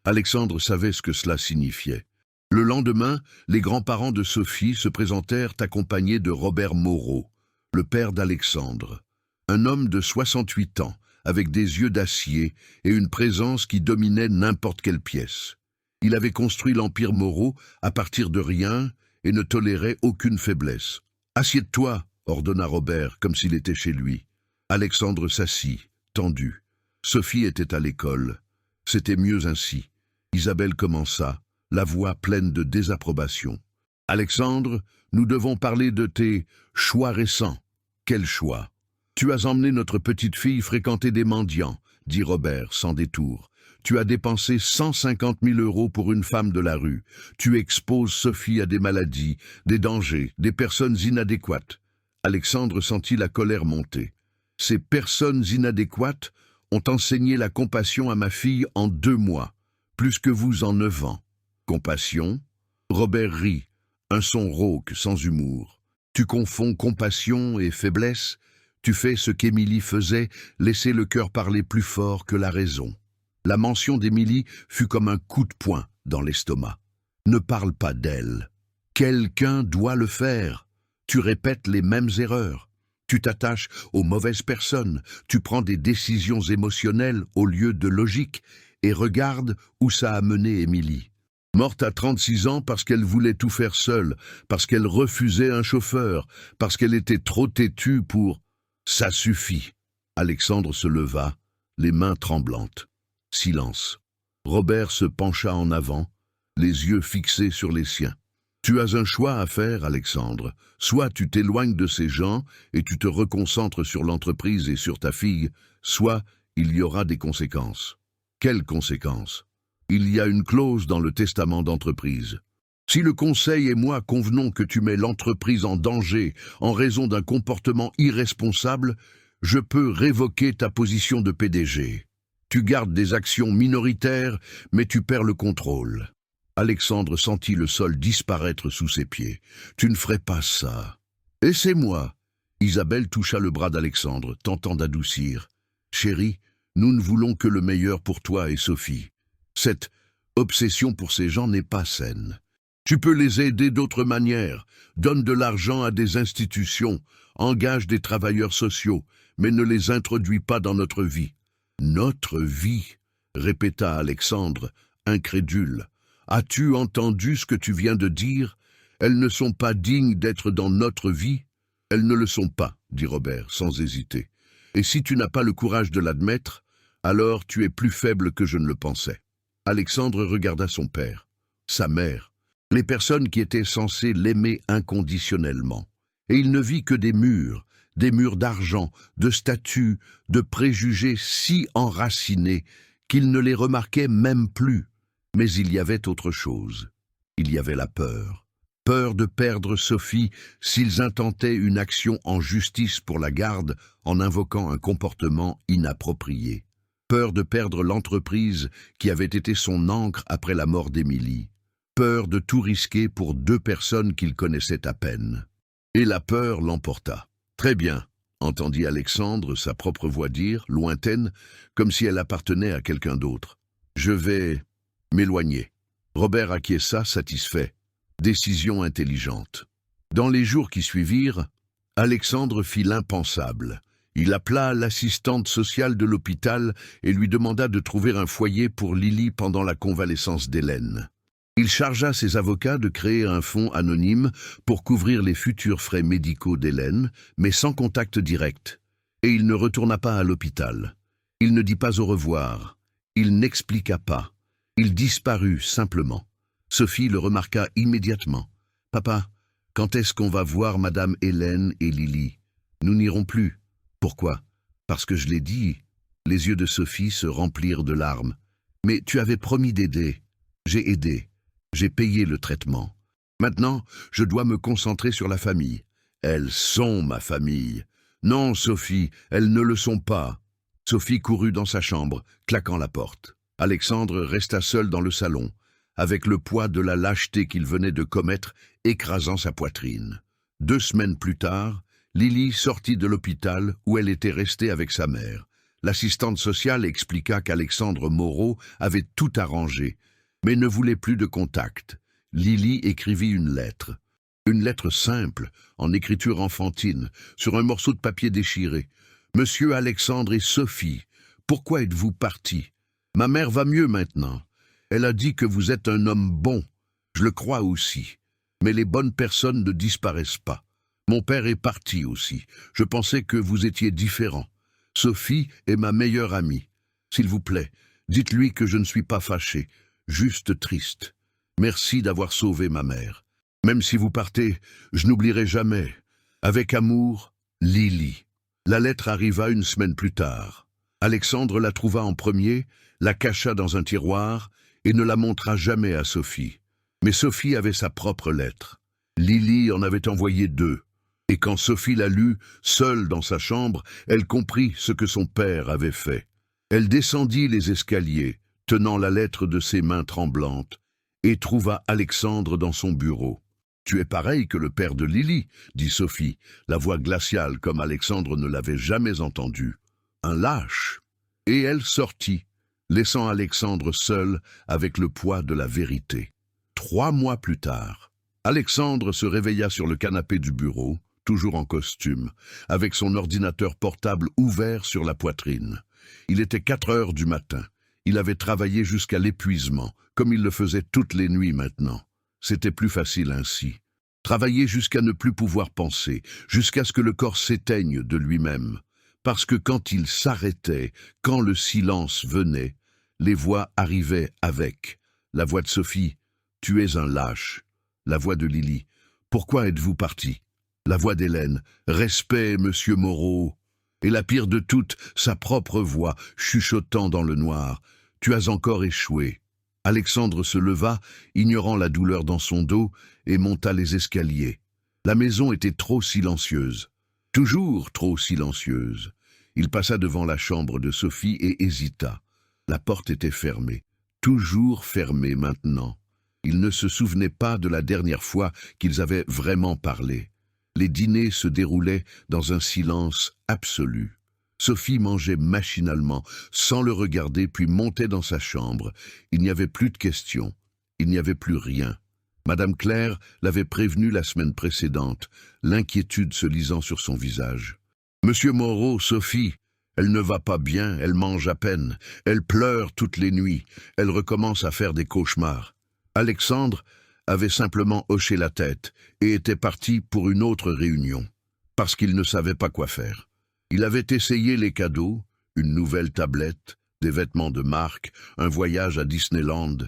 Alexandre savait ce que cela signifiait. Le lendemain, les grands-parents de Sophie se présentèrent accompagnés de Robert Moreau, le père d'Alexandre. Un homme de 68 ans, avec des yeux d'acier et une présence qui dominait n'importe quelle pièce. Il avait construit l'empire Moreau à partir de rien et ne tolérait aucune faiblesse. « Assieds-toi » ordonna Robert, comme s'il était chez lui. Alexandre s'assit, tendu. Sophie était à l'école. C'était mieux ainsi. Isabelle commença, la voix pleine de désapprobation. « Alexandre, nous devons parler de tes choix récents. » « Quel choix ? Tu as emmené notre petite fille fréquenter des mendiants, dit Robert sans détour. Tu as dépensé 150 000 € pour une femme de la rue. Tu exposes Sophie à des maladies, des dangers, des personnes inadéquates. » Alexandre sentit la colère monter. « Ces personnes inadéquates ont enseigné la compassion à ma fille en 2 mois, plus que vous en 9 ans. » Compassion ? Robert rit, un son rauque, sans humour. Tu confonds compassion et faiblesse. Tu fais ce qu'Émilie faisait, laisser le cœur parler plus fort que la raison. La mention d'Émilie fut comme un coup de poing dans l'estomac. Ne parle pas d'elle. Quelqu'un doit le faire. Tu répètes les mêmes erreurs. Tu t'attaches aux mauvaises personnes. Tu prends des décisions émotionnelles au lieu de logique. Et regarde où ça a mené Émilie. Morte à 36 ans parce qu'elle voulait tout faire seule, parce qu'elle refusait un chauffeur, parce qu'elle était trop têtue pour... Ça suffit. Alexandre se leva, les mains tremblantes. Silence. Robert se pencha en avant, les yeux fixés sur les siens. Tu as un choix à faire, Alexandre. Soit tu t'éloignes de ces gens et tu te reconcentres sur l'entreprise et sur ta fille, soit il y aura des conséquences. Quelles conséquences ? Il y a une clause dans le testament d'entreprise. Si le conseil et moi convenons que tu mets l'entreprise en danger en raison d'un comportement irresponsable, je peux révoquer ta position de PDG. Tu gardes des actions minoritaires, mais tu perds le contrôle. Alexandre sentit le sol disparaître sous ses pieds. Tu ne ferais pas ça. Et c'est moi. Isabelle toucha le bras d'Alexandre, tentant d'adoucir. Chérie, nous ne voulons que le meilleur pour toi et Sophie. Cette obsession pour ces gens n'est pas saine. Tu peux les aider d'autres manières. Donne de l'argent à des institutions, engage des travailleurs sociaux, mais ne les introduis pas dans notre vie. Notre vie, répéta Alexandre, incrédule. As-tu entendu ce que tu viens de dire? Elles ne sont pas dignes d'être dans notre vie? Elles ne le sont pas, dit Robert, sans hésiter. Et si tu n'as pas le courage de l'admettre, alors tu es plus faible que je ne le pensais. Alexandre regarda son père, sa mère, les personnes qui étaient censées l'aimer inconditionnellement. Et il ne vit que des murs d'argent, de statues, de préjugés si enracinés qu'il ne les remarquait même plus. Mais il y avait autre chose. Il y avait la peur. Peur de perdre Sophie s'ils intentaient une action en justice pour la garde en invoquant un comportement inapproprié. Peur de perdre l'entreprise qui avait été son ancre après la mort d'Émilie. Peur de tout risquer pour 2 personnes qu'il connaissait à peine. Et la peur l'emporta. « Très bien », entendit Alexandre sa propre voix dire, lointaine, comme si elle appartenait à quelqu'un d'autre. « Je vais m'éloigner. » Robert acquiesça, satisfait. Décision intelligente. Dans les jours qui suivirent, Alexandre fit l'impensable. Il appela l'assistante sociale de l'hôpital et lui demanda de trouver un foyer pour Lily pendant la convalescence d'Hélène. Il chargea ses avocats de créer un fonds anonyme pour couvrir les futurs frais médicaux d'Hélène, mais sans contact direct. Et il ne retourna pas à l'hôpital. Il ne dit pas au revoir. Il n'expliqua pas. Il disparut simplement. Sophie le remarqua immédiatement. « Papa, quand est-ce qu'on va voir Madame Hélène et Lily? Nous n'irons plus. » Pourquoi? Parce que je l'ai dit. Les yeux de Sophie se remplirent de larmes. Mais tu avais promis d'aider. J'ai aidé. J'ai payé le traitement. Maintenant, je dois me concentrer sur la famille. Elles sont ma famille. Non, Sophie, elles ne le sont pas. Sophie courut dans sa chambre, claquant la porte. Alexandre resta seul dans le salon, avec le poids de la lâcheté qu'il venait de commettre écrasant sa poitrine. 2 semaines plus tard, Lily sortit de l'hôpital où elle était restée avec sa mère, L'assistante sociale expliqua qu'Alexandre Moreau avait tout arrangé, mais ne voulait plus de contact. Lily écrivit une lettre. Une lettre simple, en écriture enfantine, sur un morceau de papier déchiré. « Monsieur Alexandre et Sophie, pourquoi êtes-vous partis? Ma mère va mieux maintenant. Elle a dit que vous êtes un homme bon. Je le crois aussi. Mais les bonnes personnes ne disparaissent pas. Mon père est parti aussi. Je pensais que vous étiez différent. Sophie est ma meilleure amie. S'il vous plaît, dites-lui que je ne suis pas fâché, juste triste. Merci d'avoir sauvé ma mère. Même si vous partez, je n'oublierai jamais. Avec amour, Lily. » La lettre arriva une semaine plus tard. Alexandre la trouva en premier, la cacha dans un tiroir et ne la montra jamais à Sophie. Mais Sophie avait sa propre lettre. Lily en avait envoyé 2. Et quand Sophie la lut, seule dans sa chambre, elle comprit ce que son père avait fait. Elle descendit les escaliers, tenant la lettre de ses mains tremblantes, et trouva Alexandre dans son bureau. « Tu es pareil que le père de Lily, » dit Sophie, la voix glaciale comme Alexandre ne l'avait jamais entendue. « Un lâche !» Et elle sortit, laissant Alexandre seul avec le poids de la vérité. 3 mois plus tard, Alexandre se réveilla sur le canapé du bureau, toujours en costume, avec son ordinateur portable ouvert sur la poitrine. Il était 4 heures du matin. Il avait travaillé jusqu'à l'épuisement, comme il le faisait toutes les nuits maintenant. C'était plus facile ainsi. Travailler jusqu'à ne plus pouvoir penser, jusqu'à ce que le corps s'éteigne de lui-même. Parce que quand il s'arrêtait, quand le silence venait, les voix arrivaient avec. La voix de Sophie, « Tu es un lâche ». La voix de Lily, « Pourquoi êtes-vous parti ?» La voix d'Hélène, « Respect, monsieur Moreau ». Et la pire de toutes, sa propre voix, chuchotant dans le noir, « Tu as encore échoué ». Alexandre se leva, ignorant la douleur dans son dos, et monta les escaliers. La maison était trop silencieuse. Toujours trop silencieuse. Il passa devant la chambre de Sophie et hésita. La porte était fermée. Toujours fermée maintenant. Il ne se souvenait pas de la dernière fois qu'ils avaient vraiment parlé. Les dîners se déroulaient dans un silence absolu. Sophie mangeait machinalement, sans le regarder, puis montait dans sa chambre. Il n'y avait plus de questions. Il n'y avait plus rien. Madame Claire l'avait prévenue la semaine précédente, l'inquiétude se lisant sur son visage. « Monsieur Moreau, Sophie, elle ne va pas bien, elle mange à peine, elle pleure toutes les nuits, elle recommence à faire des cauchemars. » Alexandre avait simplement hoché la tête et était parti pour une autre réunion, parce qu'il ne savait pas quoi faire. Il avait essayé les cadeaux, une nouvelle tablette, des vêtements de marque, un voyage à Disneyland.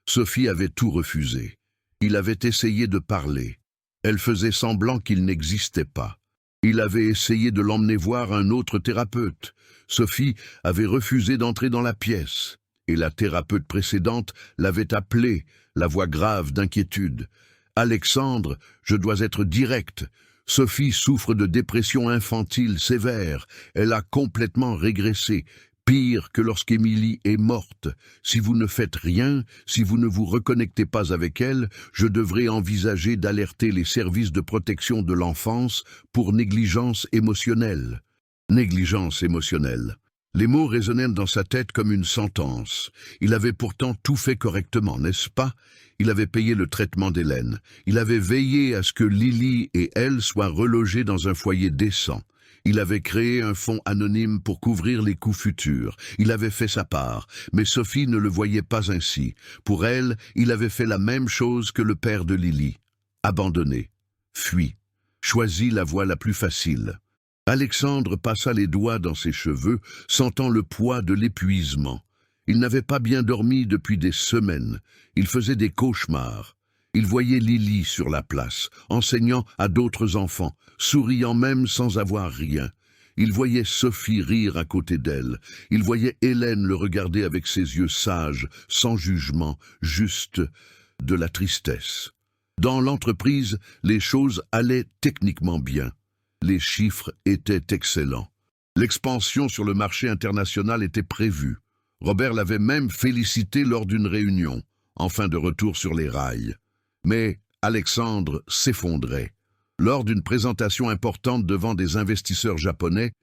Sophie avait tout refusé. Il avait essayé de parler. Elle faisait semblant qu'il n'existait pas. Il avait essayé de l'emmener voir un autre thérapeute. Sophie avait refusé d'entrer dans la pièce. Et la thérapeute précédente l'avait appelée, la voix grave d'inquiétude. « Alexandre, je dois être direct. Sophie souffre de dépression infantile sévère. Elle a complètement régressé. Pire que lorsqu'Émilie est morte. Si vous ne faites rien, si vous ne vous reconnectez pas avec elle, je devrais envisager d'alerter les services de protection de l'enfance pour négligence émotionnelle. » Négligence émotionnelle. Les mots résonnaient dans sa tête comme une sentence. Il avait pourtant tout fait correctement, n'est-ce pas? Il avait payé le traitement d'Hélène. Il avait veillé à ce que Lily et elle soient relogées dans un foyer décent. Il avait créé un fonds anonyme pour couvrir les coûts futurs. Il avait fait sa part, mais Sophie ne le voyait pas ainsi. Pour elle, il avait fait la même chose que le père de Lily. Abandonné, fui, choisi la voie la plus facile. Alexandre passa les doigts dans ses cheveux, sentant le poids de l'épuisement. Il n'avait pas bien dormi depuis des semaines. Il faisait des cauchemars. Il voyait Lily sur la place, enseignant à d'autres enfants, souriant même sans avoir rien. Il voyait Sophie rire à côté d'elle. Il voyait Hélène le regarder avec ses yeux sages, sans jugement, juste de la tristesse. Dans l'entreprise, les choses allaient techniquement bien. Les chiffres étaient excellents. L'expansion sur le marché international était prévue. Robert l'avait même félicité lors d'une réunion, enfin de retour sur les rails. Mais Alexandre s'effondrait. Lors d'une présentation importante devant des investisseurs japonais,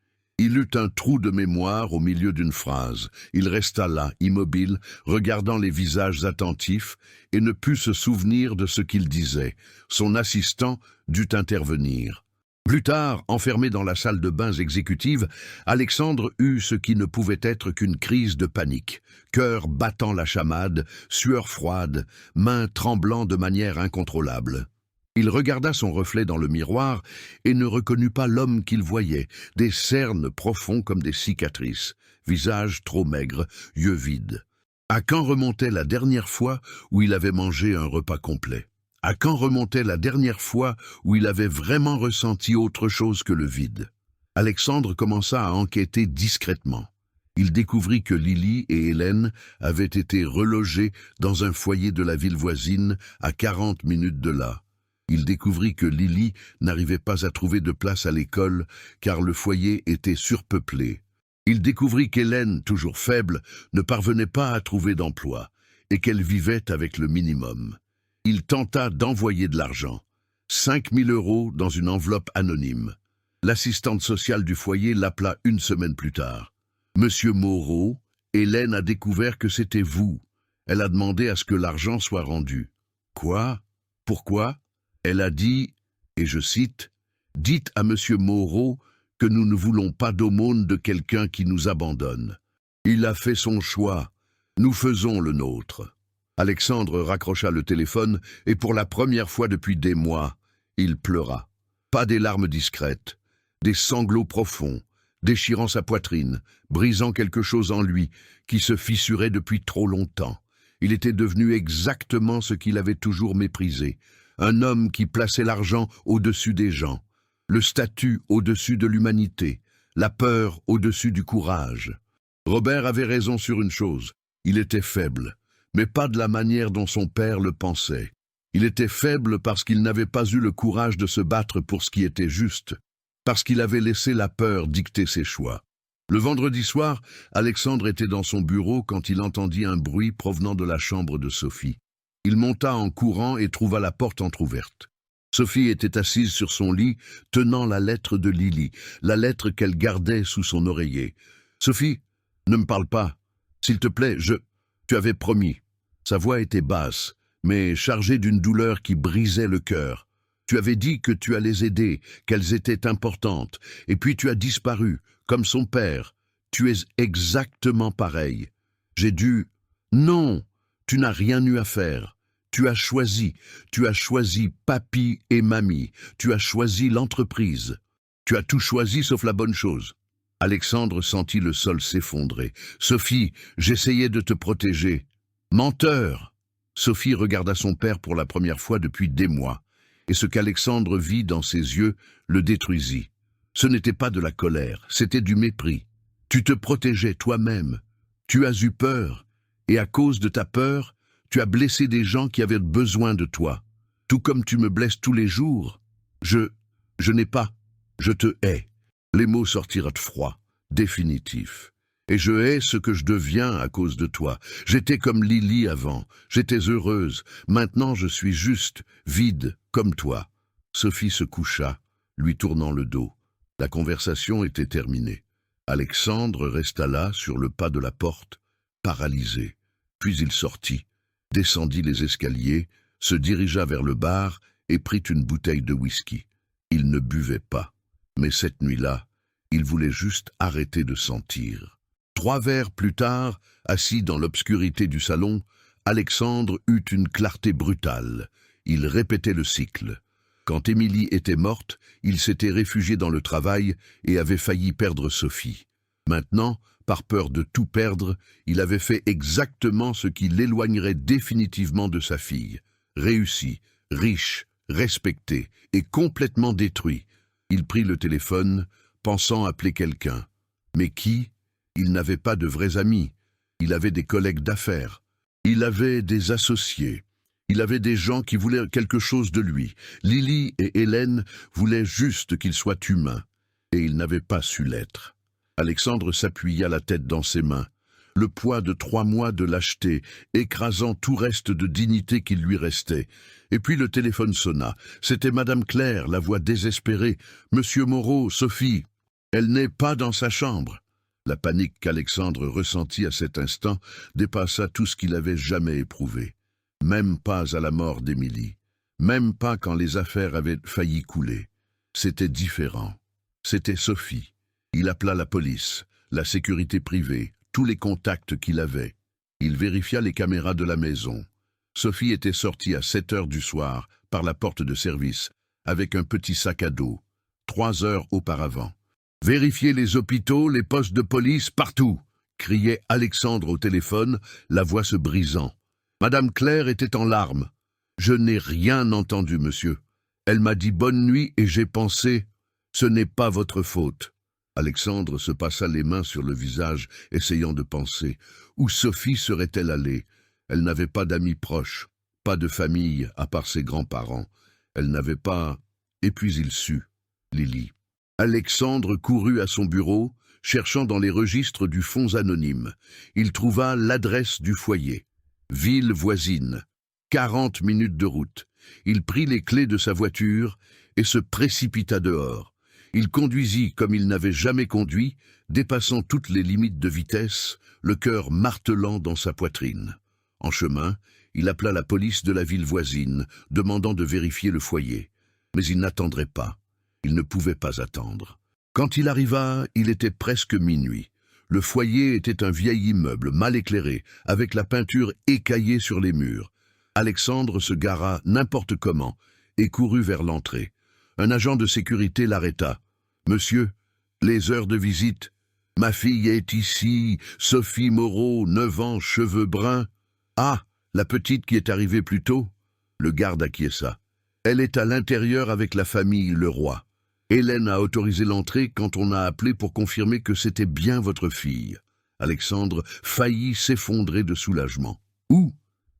Il eut un trou de mémoire au milieu d'une phrase. Il resta là, immobile, regardant les visages attentifs, et ne put se souvenir de ce qu'il disait. Son assistant dut intervenir. Plus tard, enfermé dans la salle de bains exécutive, Alexandre eut ce qui ne pouvait être qu'une crise de panique. Cœur battant la chamade, sueur froide, mains tremblant de manière incontrôlable. Il regarda son reflet dans le miroir et ne reconnut pas l'homme qu'il voyait, des cernes profonds comme des cicatrices, visage trop maigre, yeux vides. À quand remontait la dernière fois où il avait mangé un repas complet? À quand remontait la dernière fois où il avait vraiment ressenti autre chose que le vide? Alexandre commença à enquêter discrètement. Il découvrit que Lily et Hélène avaient été relogées dans un foyer de la ville voisine à 40 minutes de là. Il découvrit que Lily n'arrivait pas à trouver de place à l'école car le foyer était surpeuplé. Il découvrit qu'Hélène, toujours faible, ne parvenait pas à trouver d'emploi et qu'elle vivait avec le minimum. Il tenta d'envoyer de l'argent, 5 000 € dans une enveloppe anonyme. L'assistante sociale du foyer l'appela une semaine plus tard. « Monsieur Moreau, Hélène a découvert que c'était vous. Elle a demandé à ce que l'argent soit rendu. »« Quoi? Pourquoi ?» Elle a dit, et je cite, « Dites à Monsieur Moreau que nous ne voulons pas d'aumône de quelqu'un qui nous abandonne. Il a fait son choix, nous faisons le nôtre. » Alexandre raccrocha le téléphone et pour la première fois depuis des mois, il pleura. Pas des larmes discrètes, des sanglots profonds, déchirant sa poitrine, brisant quelque chose en lui qui se fissurait depuis trop longtemps. Il était devenu exactement ce qu'il avait toujours méprisé. Un homme qui plaçait l'argent au-dessus des gens, le statut au-dessus de l'humanité, la peur au-dessus du courage. Robert avait raison sur une chose, il était faible, mais pas de la manière dont son père le pensait. Il était faible parce qu'il n'avait pas eu le courage de se battre pour ce qui était juste, parce qu'il avait laissé la peur dicter ses choix. Le vendredi soir, Alexandre était dans son bureau quand il entendit un bruit provenant de la chambre de Sophie. Il monta en courant et trouva la porte entr'ouverte. Sophie était assise sur son lit, tenant la lettre de Lily, la lettre qu'elle gardait sous son oreiller. « Sophie, ne me parle pas. S'il te plaît, Tu avais promis. » Sa voix était basse, mais chargée d'une douleur qui brisait le cœur. « Tu avais dit que tu allais aider, qu'elles étaient importantes, et puis tu as disparu, comme son père. Tu es exactement pareil. J'ai dû... » « Non, tu n'as rien eu à faire. Tu as choisi papy et mamie. Tu as choisi l'entreprise. Tu as tout choisi sauf la bonne chose. » Alexandre sentit le sol s'effondrer. « Sophie, j'essayais de te protéger. »« Menteur !» Sophie regarda son père pour la première fois depuis des mois, et ce qu'Alexandre vit dans ses yeux le détruisit. Ce n'était pas de la colère, c'était du mépris. Tu te protégeais toi-même. Tu as eu peur, et à cause de ta peur, tu as blessé des gens qui avaient besoin de toi. Tout comme tu me blesses tous les jours. Je n'ai pas. Je te hais. Les mots sortirent froids, définitifs. Et je hais ce que je deviens à cause de toi. J'étais comme Lily avant. J'étais heureuse. Maintenant, je suis juste, vide, comme toi. Sophie se coucha, lui tournant le dos. La conversation était terminée. Alexandre resta là, sur le pas de la porte, paralysé. Puis il sortit, descendit les escaliers, se dirigea vers le bar et prit une bouteille de whisky. Il ne buvait pas, mais cette nuit-là, il voulait juste arrêter de sentir. 3 verres plus tard, assis dans l'obscurité du salon, Alexandre eut une clarté brutale. Il répétait le cycle. Quand Émilie était morte, il s'était réfugié dans le travail et avait failli perdre Sophie. Maintenant, par peur de tout perdre, il avait fait exactement ce qui l'éloignerait définitivement de sa fille. Réussi, riche, respecté et complètement détruit. Il prit le téléphone, pensant appeler quelqu'un. Mais qui? Il n'avait pas de vrais amis. Il avait des collègues d'affaires. Il avait des associés. Il avait des gens qui voulaient quelque chose de lui. Lily et Hélène voulaient juste qu'il soit humain. Et il n'avait pas su l'être. Alexandre s'appuya la tête dans ses mains. Le poids de 3 mois de lâcheté, écrasant tout reste de dignité qu'il lui restait. Et puis le téléphone sonna. C'était Madame Claire, la voix désespérée. « Monsieur Moreau, Sophie. » Elle n'est pas dans sa chambre. La panique qu'Alexandre ressentit à cet instant dépassa tout ce qu'il avait jamais éprouvé. Même pas à la mort d'Émilie. Même pas quand les affaires avaient failli couler. C'était différent. C'était Sophie. Il appela la police, la sécurité privée, tous les contacts qu'il avait. Il vérifia les caméras de la maison. Sophie était sortie à 7 heures du soir, par la porte de service, avec un petit sac à dos, 3 heures auparavant. « Vérifiez les hôpitaux, les postes de police, partout !» criait Alexandre au téléphone, la voix se brisant. Madame Claire était en larmes. « Je n'ai rien entendu, monsieur. Elle m'a dit bonne nuit et j'ai pensé, ce n'est pas votre faute. » Alexandre se passa les mains sur le visage, essayant de penser. Où Sophie serait-elle allée? Elle n'avait pas d'amis proches, pas de famille, à part ses grands-parents. Elle n'avait pas... Et puis il sut. Lily. Alexandre courut à son bureau, cherchant dans les registres du fonds anonyme. Il trouva l'adresse du foyer. Ville voisine. 40 minutes de route. Il prit les clés de sa voiture et se précipita dehors. Il conduisit comme il n'avait jamais conduit, dépassant toutes les limites de vitesse, le cœur martelant dans sa poitrine. En chemin, il appela la police de la ville voisine, demandant de vérifier le foyer. Mais il n'attendrait pas. Il ne pouvait pas attendre. Quand il arriva, il était presque minuit. Le foyer était un vieil immeuble mal éclairé, avec la peinture écaillée sur les murs. Alexandre se gara n'importe comment et courut vers l'entrée. Un agent de sécurité l'arrêta. « Monsieur, les heures de visite. Ma fille est ici, Sophie Moreau, 9 ans, cheveux bruns. »« Ah, la petite qui est arrivée plus tôt ?» Le garde acquiesça. « Elle est à l'intérieur avec la famille Leroy. Hélène a autorisé l'entrée quand on a appelé pour confirmer que c'était bien votre fille. » Alexandre faillit s'effondrer de soulagement. « Où ?» ?»«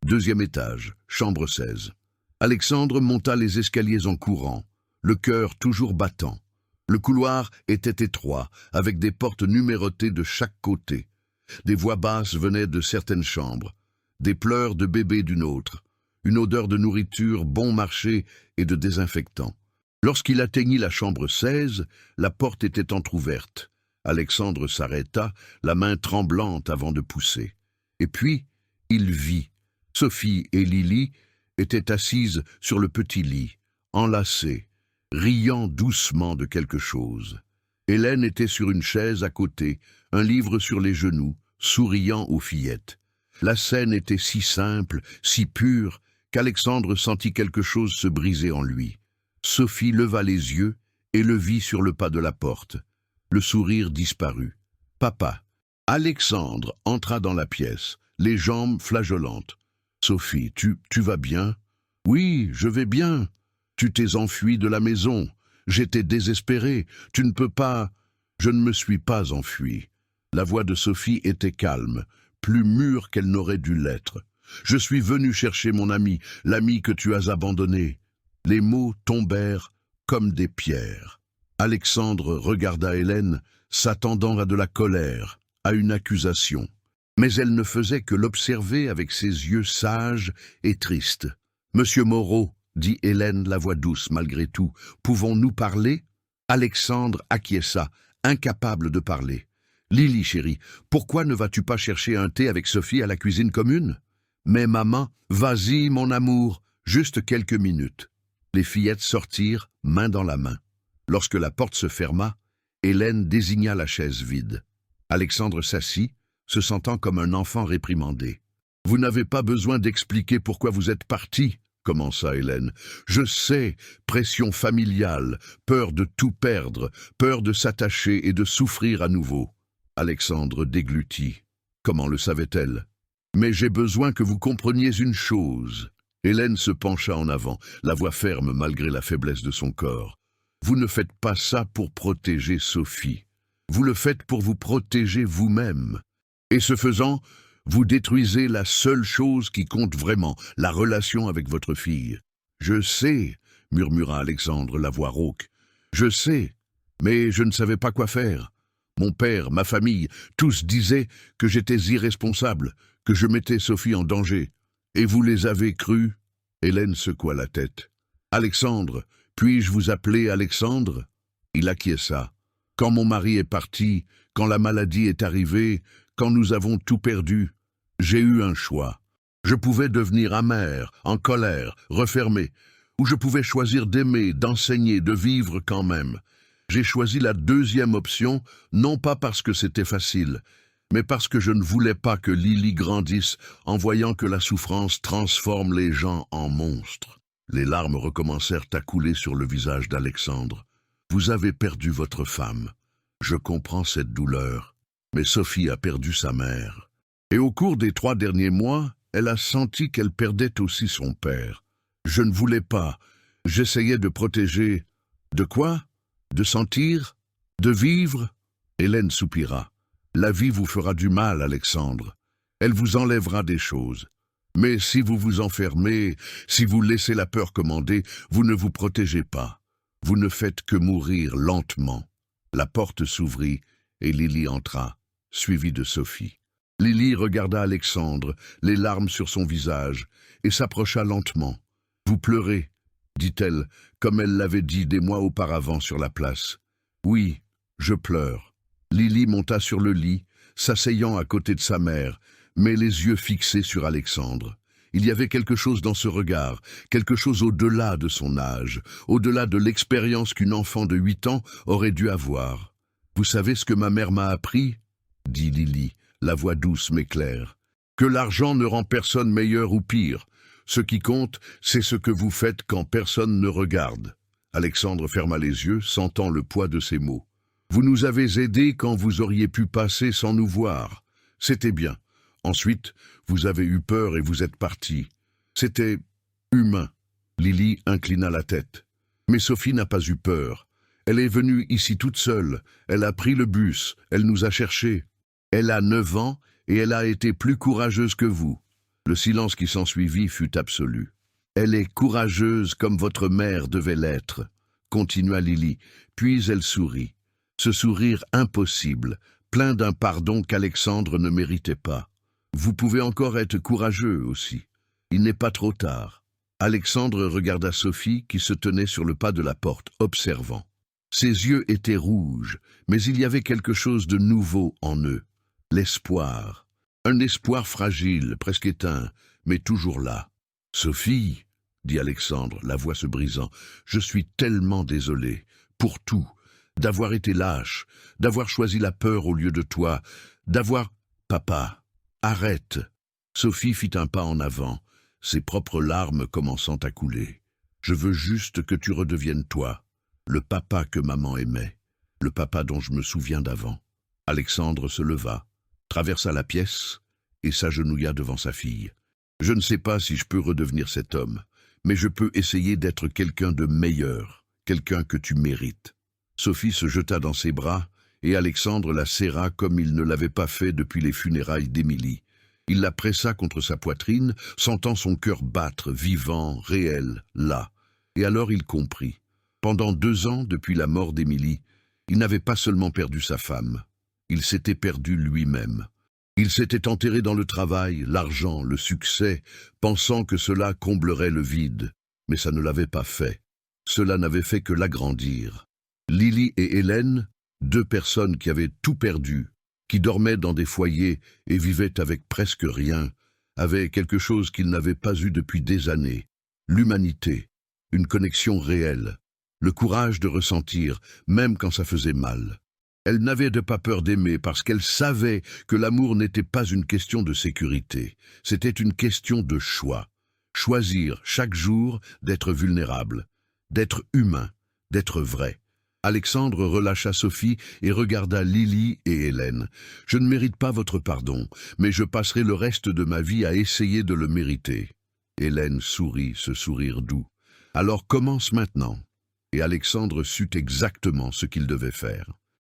2e étage, chambre 16. » Alexandre monta les escaliers en courant, le cœur toujours battant. Le couloir était étroit, avec des portes numérotées de chaque côté. Des voix basses venaient de certaines chambres, des pleurs de bébé d'une autre, une odeur de nourriture bon marché et de désinfectant. Lorsqu'il atteignit la chambre 16, la porte était entr'ouverte. Alexandre s'arrêta, la main tremblante avant de pousser. Et puis, il vit. Sophie et Lily étaient assises sur le petit lit, enlacées, riant doucement de quelque chose. Hélène était sur une chaise à côté, un livre sur les genoux, souriant aux fillettes. La scène était si simple, si pure, qu'Alexandre sentit quelque chose se briser en lui. Sophie leva les yeux et le vit sur le pas de la porte. Le sourire disparut. « Papa !» Alexandre entra dans la pièce, les jambes flageolantes. « Sophie, tu vas bien ?»« Oui, je vais bien. Tu t'es enfuie de la maison. J'étais désespéré. Tu ne peux pas... » « Je ne me suis pas enfuie. » La voix de Sophie était calme, plus mûre qu'elle n'aurait dû l'être. « Je suis venu chercher mon ami, l'ami que tu as abandonné. » Les mots tombèrent comme des pierres. Alexandre regarda Hélène, s'attendant à de la colère, à une accusation. Mais elle ne faisait que l'observer avec ses yeux sages et tristes. « Monsieur Moreau, » dit Hélène, la voix douce malgré tout, « pouvons-nous parler ?» Alexandre acquiesça, incapable de parler. « Lily, chérie, pourquoi ne vas-tu pas chercher un thé avec Sophie à la cuisine commune ?»« Mais maman, vas-y, mon amour, juste quelques minutes. » Les fillettes sortirent, main dans la main. Lorsque la porte se ferma, Hélène désigna la chaise vide. Alexandre s'assit, se sentant comme un enfant réprimandé. « Vous n'avez pas besoin d'expliquer pourquoi vous êtes parti, » commença Hélène. « Je sais, pression familiale, peur de tout perdre, peur de s'attacher et de souffrir à nouveau. » Alexandre déglutit. Comment le savait-elle? « Mais j'ai besoin que vous compreniez une chose. » Hélène se pencha en avant, la voix ferme malgré la faiblesse de son corps. « Vous ne faites pas ça pour protéger Sophie. Vous le faites pour vous protéger vous-même. Et ce faisant, vous détruisez la seule chose qui compte vraiment, la relation avec votre fille. »« Je sais, » murmura Alexandre, la voix rauque. « Je sais, mais je ne savais pas quoi faire. Mon père, ma famille, tous disaient que j'étais irresponsable, que je mettais Sophie en danger. Et vous les avez crus ?» Hélène secoua la tête. « Alexandre, puis-je vous appeler Alexandre ?» Il acquiesça. « Quand mon mari est parti, quand la maladie est arrivée, quand nous avons tout perdu, j'ai eu un choix. Je pouvais devenir amer, en colère, refermé, ou je pouvais choisir d'aimer, d'enseigner, de vivre quand même. J'ai choisi la deuxième option, non pas parce que c'était facile, mais parce que je ne voulais pas que Lily grandisse en voyant que la souffrance transforme les gens en monstres. Les larmes recommencèrent à couler sur le visage d'Alexandre. Vous avez perdu votre femme. Je comprends cette douleur, mais Sophie a perdu sa mère. Et au cours des 3 derniers mois, elle a senti qu'elle perdait aussi son père. Je ne voulais pas. J'essayais de protéger. De quoi? De sentir? De vivre? Hélène soupira. La vie vous fera du mal, Alexandre. Elle vous enlèvera des choses. Mais si vous vous enfermez, si vous laissez la peur commander, vous ne vous protégez pas. Vous ne faites que mourir lentement. La porte s'ouvrit et Lily entra, suivie de Sophie. Lily regarda Alexandre, les larmes sur son visage, et s'approcha lentement. « Vous pleurez » dit-elle, comme elle l'avait dit des mois auparavant sur la place. « Oui, je pleure. » Lily monta sur le lit, s'asseyant à côté de sa mère, mais les yeux fixés sur Alexandre. Il y avait quelque chose dans ce regard, quelque chose au-delà de son âge, au-delà de l'expérience qu'une enfant de 8 ans aurait dû avoir. « Vous savez ce que ma mère m'a appris ?» dit Lily, la voix douce mais claire. « Que l'argent ne rend personne meilleur ou pire. Ce qui compte, c'est ce que vous faites quand personne ne regarde. » Alexandre ferma les yeux, sentant le poids de ses mots. « Vous nous avez aidés quand vous auriez pu passer sans nous voir. C'était bien. Ensuite, vous avez eu peur et vous êtes partis. C'était humain. » Lily inclina la tête. Mais Sophie n'a pas eu peur. Elle est venue ici toute seule. Elle a pris le bus. Elle nous a cherchés. Elle a 9 ans et elle a été plus courageuse que vous. Le silence qui s'ensuivit fut absolu. « Elle est courageuse comme votre mère devait l'être, » continua Lily, puis elle sourit. Ce sourire impossible, plein d'un pardon qu'Alexandre ne méritait pas. « Vous pouvez encore être courageux aussi. Il n'est pas trop tard. » Alexandre regarda Sophie qui se tenait sur le pas de la porte, observant. Ses yeux étaient rouges, mais il y avait quelque chose de nouveau en eux. L'espoir. Un espoir fragile, presque éteint, mais toujours là. « Sophie, » dit Alexandre, la voix se brisant, « je suis tellement désolé, pour tout, d'avoir été lâche, d'avoir choisi la peur au lieu de toi, d'avoir... » « Papa, arrête !» Sophie fit un pas en avant, ses propres larmes commençant à couler. « Je veux juste que tu redeviennes toi, le papa que maman aimait, le papa dont je me souviens d'avant. » Alexandre se leva, traversa la pièce et s'agenouilla devant sa fille. « Je ne sais pas si je peux redevenir cet homme, mais je peux essayer d'être quelqu'un de meilleur, quelqu'un que tu mérites. » Sophie se jeta dans ses bras et Alexandre la serra comme il ne l'avait pas fait depuis les funérailles d'Émilie. Il la pressa contre sa poitrine, sentant son cœur battre, vivant, réel, là. Et alors il comprit. Pendant 2 ans, depuis la mort d'Émilie, il n'avait pas seulement perdu sa femme, il s'était perdu lui-même. Il s'était enterré dans le travail, l'argent, le succès, pensant que cela comblerait le vide. Mais ça ne l'avait pas fait. Cela n'avait fait que l'agrandir. Lily et Hélène, 2 personnes qui avaient tout perdu, qui dormaient dans des foyers et vivaient avec presque rien, avaient quelque chose qu'ils n'avaient pas eu depuis des années. L'humanité, une connexion réelle, le courage de ressentir, même quand ça faisait mal. Elle n'avait pas peur d'aimer parce qu'elle savait que l'amour n'était pas une question de sécurité, c'était une question de choix. Choisir chaque jour d'être vulnérable, d'être humain, d'être vrai. Alexandre relâcha Sophie et regarda Lily et Hélène. « Je ne mérite pas votre pardon, mais je passerai le reste de ma vie à essayer de le mériter. » Hélène sourit, ce sourire doux. « Alors commence maintenant. » Et Alexandre sut exactement ce qu'il devait faire.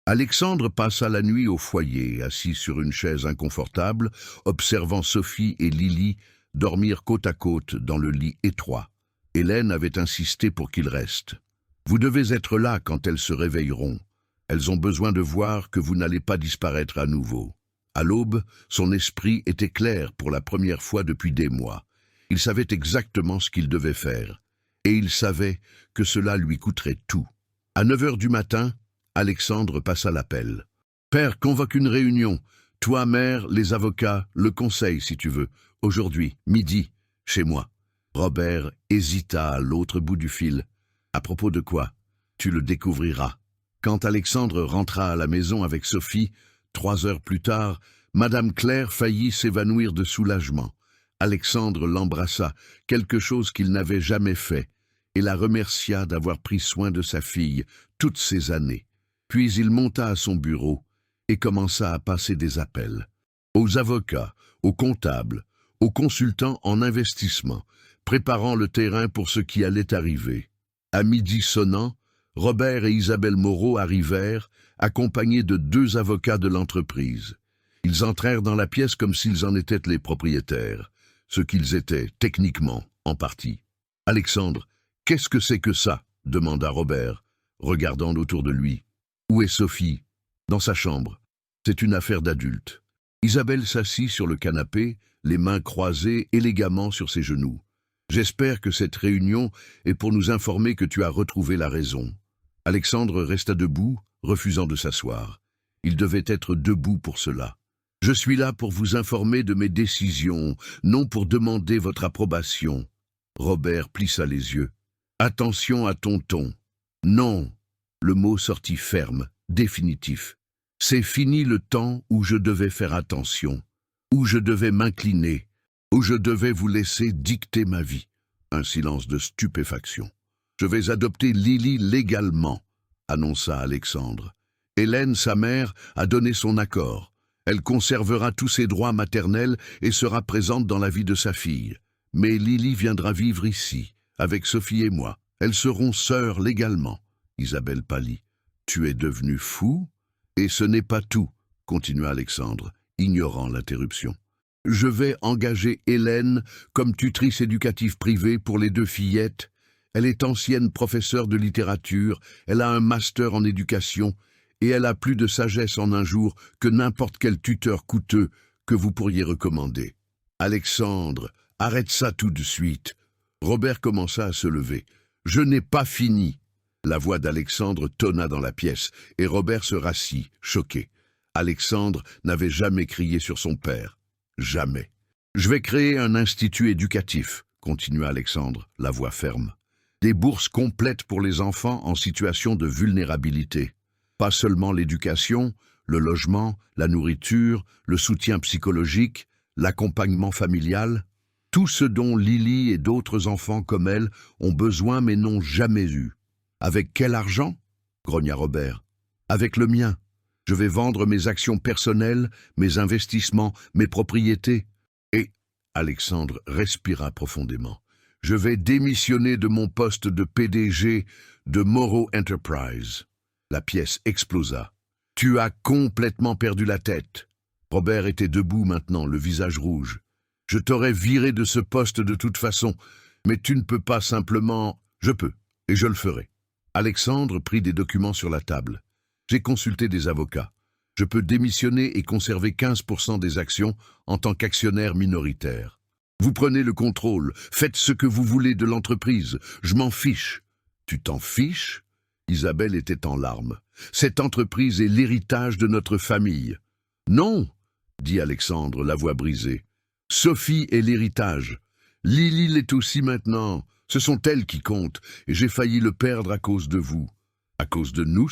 Alexandre passa la nuit au foyer, assis sur une chaise inconfortable, observant Sophie et Lily dormir côte à côte dans le lit étroit. Hélène avait insisté pour qu'il reste. « Vous devez être là quand elles se réveilleront. Elles ont besoin de voir que vous n'allez pas disparaître à nouveau. » À l'aube, son esprit était clair pour la première fois depuis des mois. Il savait exactement ce qu'il devait faire. Et il savait que cela lui coûterait tout. À 9 heures du matin, Alexandre passa l'appel. Père, convoque une réunion. Toi, mère, les avocats, le conseil, si tu veux. Aujourd'hui, midi, chez moi. Robert hésita à l'autre bout du fil. À propos de quoi? Tu le découvriras. Quand Alexandre rentra à la maison avec Sophie, 3 heures plus tard, Madame Claire faillit s'évanouir de soulagement. Alexandre l'embrassa, quelque chose qu'il n'avait jamais fait, et la remercia d'avoir pris soin de sa fille toutes ces années. Puis il monta à son bureau et commença à passer des appels. Aux avocats, aux comptables, aux consultants en investissement, préparant le terrain pour ce qui allait arriver. À midi sonnant, Robert et Isabelle Moreau arrivèrent, accompagnés de 2 avocats de l'entreprise. Ils entrèrent dans la pièce comme s'ils en étaient les propriétaires, ce qu'ils étaient techniquement, en partie. « Alexandre, qu'est-ce que c'est que ça ?» demanda Robert, regardant autour de lui. « Où est Sophie ?»« Dans sa chambre. C'est une affaire d'adulte. » Isabelle s'assit sur le canapé, les mains croisées élégamment sur ses genoux. « J'espère que cette réunion est pour nous informer que tu as retrouvé la raison. » Alexandre resta debout, refusant de s'asseoir. Il devait être debout pour cela. « Je suis là pour vous informer de mes décisions, non pour demander votre approbation. » Robert plissa les yeux. « Attention à ton ton. »« Non. » Le mot sortit ferme, définitif. « C'est fini le temps où je devais faire attention, où je devais m'incliner, où je devais vous laisser dicter ma vie. » Un silence de stupéfaction. « Je vais adopter Lily légalement, » annonça Alexandre. « Hélène, sa mère, a donné son accord. Elle conservera tous ses droits maternels et sera présente dans la vie de sa fille. Mais Lily viendra vivre ici, avec Sophie et moi. Elles seront sœurs légalement. » Isabelle pâlit. « Tu es devenu fou ? » « Et ce n'est pas tout, » continua Alexandre, ignorant l'interruption. « Je vais engager Hélène comme tutrice éducative privée pour les 2 fillettes. Elle est ancienne professeure de littérature, elle a un master en éducation, et elle a plus de sagesse en un jour que n'importe quel tuteur coûteux que vous pourriez recommander. »« Alexandre, arrête ça tout de suite. » Robert commença à se lever. « Je n'ai pas fini. » La voix d'Alexandre tonna dans la pièce, et Robert se rassit, choqué. Alexandre n'avait jamais crié sur son père. Jamais. « Je vais créer un institut éducatif, » continua Alexandre, la voix ferme. « Des bourses complètes pour les enfants en situation de vulnérabilité. Pas seulement l'éducation, le logement, la nourriture, le soutien psychologique, l'accompagnement familial, tout ce dont Lily et d'autres enfants comme elle ont besoin mais n'ont jamais eu. » « Avec quel argent ?» grogna Robert. « Avec le mien. Je vais vendre mes actions personnelles, mes investissements, mes propriétés. Et, » Alexandre respira profondément, « je vais démissionner de mon poste de PDG de Moreau Enterprise. » La pièce explosa. « Tu as complètement perdu la tête. » Robert était debout maintenant, le visage rouge. « Je t'aurais viré de ce poste de toute façon, mais tu ne peux pas simplement... » « Je peux, et je le ferai. » Alexandre prit des documents sur la table. « J'ai consulté des avocats. Je peux démissionner et conserver 15% des actions en tant qu'actionnaire minoritaire. Vous prenez le contrôle, faites ce que vous voulez de l'entreprise, je m'en fiche. »« Tu t'en fiches ?» Isabelle était en larmes. « Cette entreprise est l'héritage de notre famille. »« Non !» dit Alexandre, la voix brisée. « Sophie est l'héritage. Lily l'est aussi maintenant. Ce sont elles qui comptent, et j'ai failli le perdre à cause de vous. »« À cause de nous ?»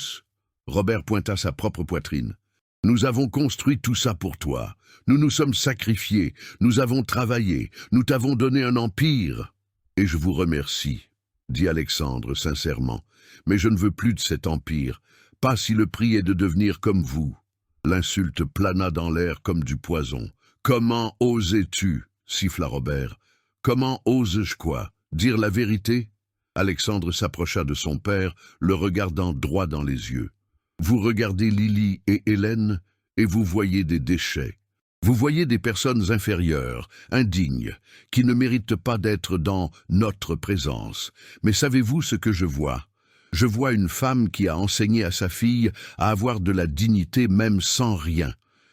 Robert pointa sa propre poitrine. « Nous avons construit tout ça pour toi. Nous nous sommes sacrifiés, nous avons travaillé, nous t'avons donné un empire. »« Et je vous remercie, » dit Alexandre sincèrement. « Mais je ne veux plus de cet empire, pas si le prix est de devenir comme vous. » L'insulte plana dans l'air comme du poison. « Comment osais-tu » siffla Robert. « Comment ose-je quoi ? Dire la vérité ?» Alexandre s'approcha de son père, le regardant droit dans les yeux. « Vous regardez Lily et Hélène, et vous voyez des déchets. Vous voyez des personnes inférieures, indignes, qui ne méritent pas d'être dans notre présence. Mais savez-vous ce que je vois ? Je vois une femme qui a enseigné à sa fille à avoir de la dignité même sans rien.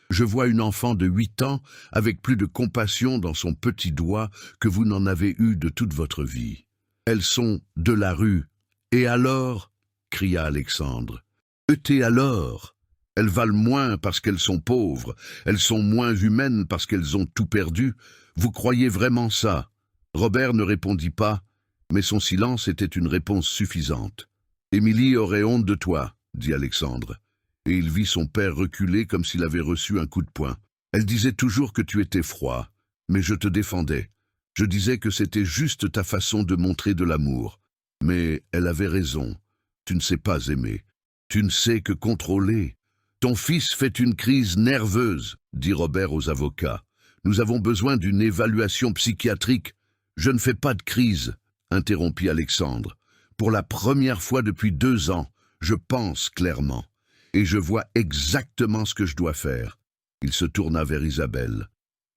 Je vois une enfant de 8 ans avec plus de compassion dans son petit doigt que vous n'en avez eu de toute votre vie. Elles sont de la rue. Et alors ?» cria Alexandre. Et alors? Elles valent moins parce qu'elles sont pauvres, elles sont moins humaines parce qu'elles ont tout perdu. Vous croyez vraiment ça? Robert ne répondit pas, mais son silence était une réponse suffisante. Émilie aurait honte de toi, dit Alexandre, et il vit son père reculer comme s'il avait reçu un coup de poing. Elle disait toujours que tu étais froid, mais je te défendais. Je disais que c'était juste ta façon de montrer de l'amour. Mais elle avait raison. Tu ne sais pas aimer. Tu ne sais que contrôler. Ton fils fait une crise nerveuse, dit Robert aux avocats. Nous avons besoin d'une évaluation psychiatrique. Je ne fais pas de crise, interrompit Alexandre. Pour la première fois depuis 2 ans, je pense clairement. Et je vois exactement ce que je dois faire. Il se tourna vers Isabelle.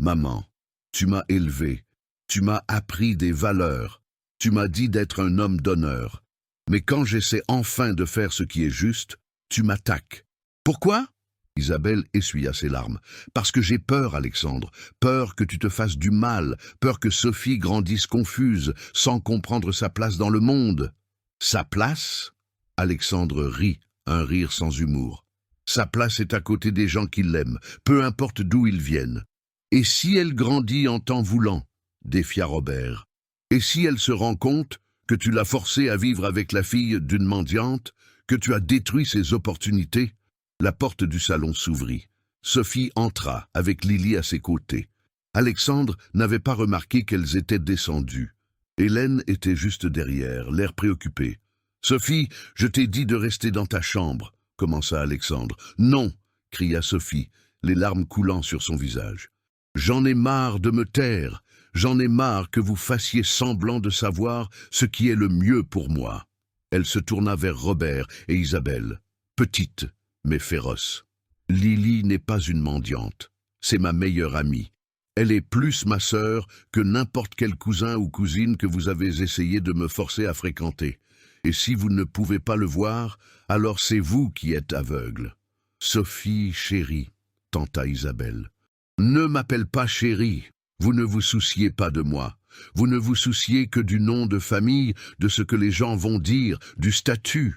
Maman, tu m'as élevé. Tu m'as appris des valeurs. Tu m'as dit d'être un homme d'honneur. Mais quand j'essaie enfin de faire ce qui est juste, tu m'attaques. Pourquoi? Isabelle essuya ses larmes. Parce que j'ai peur, Alexandre. Peur que tu te fasses du mal. Peur que Sophie grandisse confuse, sans comprendre sa place dans le monde. Sa place? Alexandre rit, un rire sans humour. Sa place est à côté des gens qui l'aiment, peu importe d'où ils viennent. Et si elle grandit en t'en voulant? Défia Robert. Et si elle se rend compte que tu l'as forcée à vivre avec la fille d'une mendiante, que tu as détruit ses opportunités? La porte du salon s'ouvrit. Sophie entra, avec Lily à ses côtés. Alexandre n'avait pas remarqué qu'elles étaient descendues. Hélène était juste derrière, l'air préoccupé. « Sophie, je t'ai dit de rester dans ta chambre », commença Alexandre. « Non », cria Sophie, les larmes coulant sur son visage. « J'en ai marre de me taire. J'en ai marre que vous fassiez semblant de savoir ce qui est le mieux pour moi. » Elle se tourna vers Robert et Isabelle, petite mais féroce. « Lily n'est pas une mendiante. C'est ma meilleure amie. Elle est plus ma sœur que n'importe quel cousin ou cousine que vous avez essayé de me forcer à fréquenter. Et si vous ne pouvez pas le voir, alors c'est vous qui êtes aveugle. »« Sophie, chérie, » tenta Isabelle. « Ne m'appelle pas chérie. Vous ne vous souciez pas de moi. Vous ne vous souciez que du nom de famille, de ce que les gens vont dire, du statut. »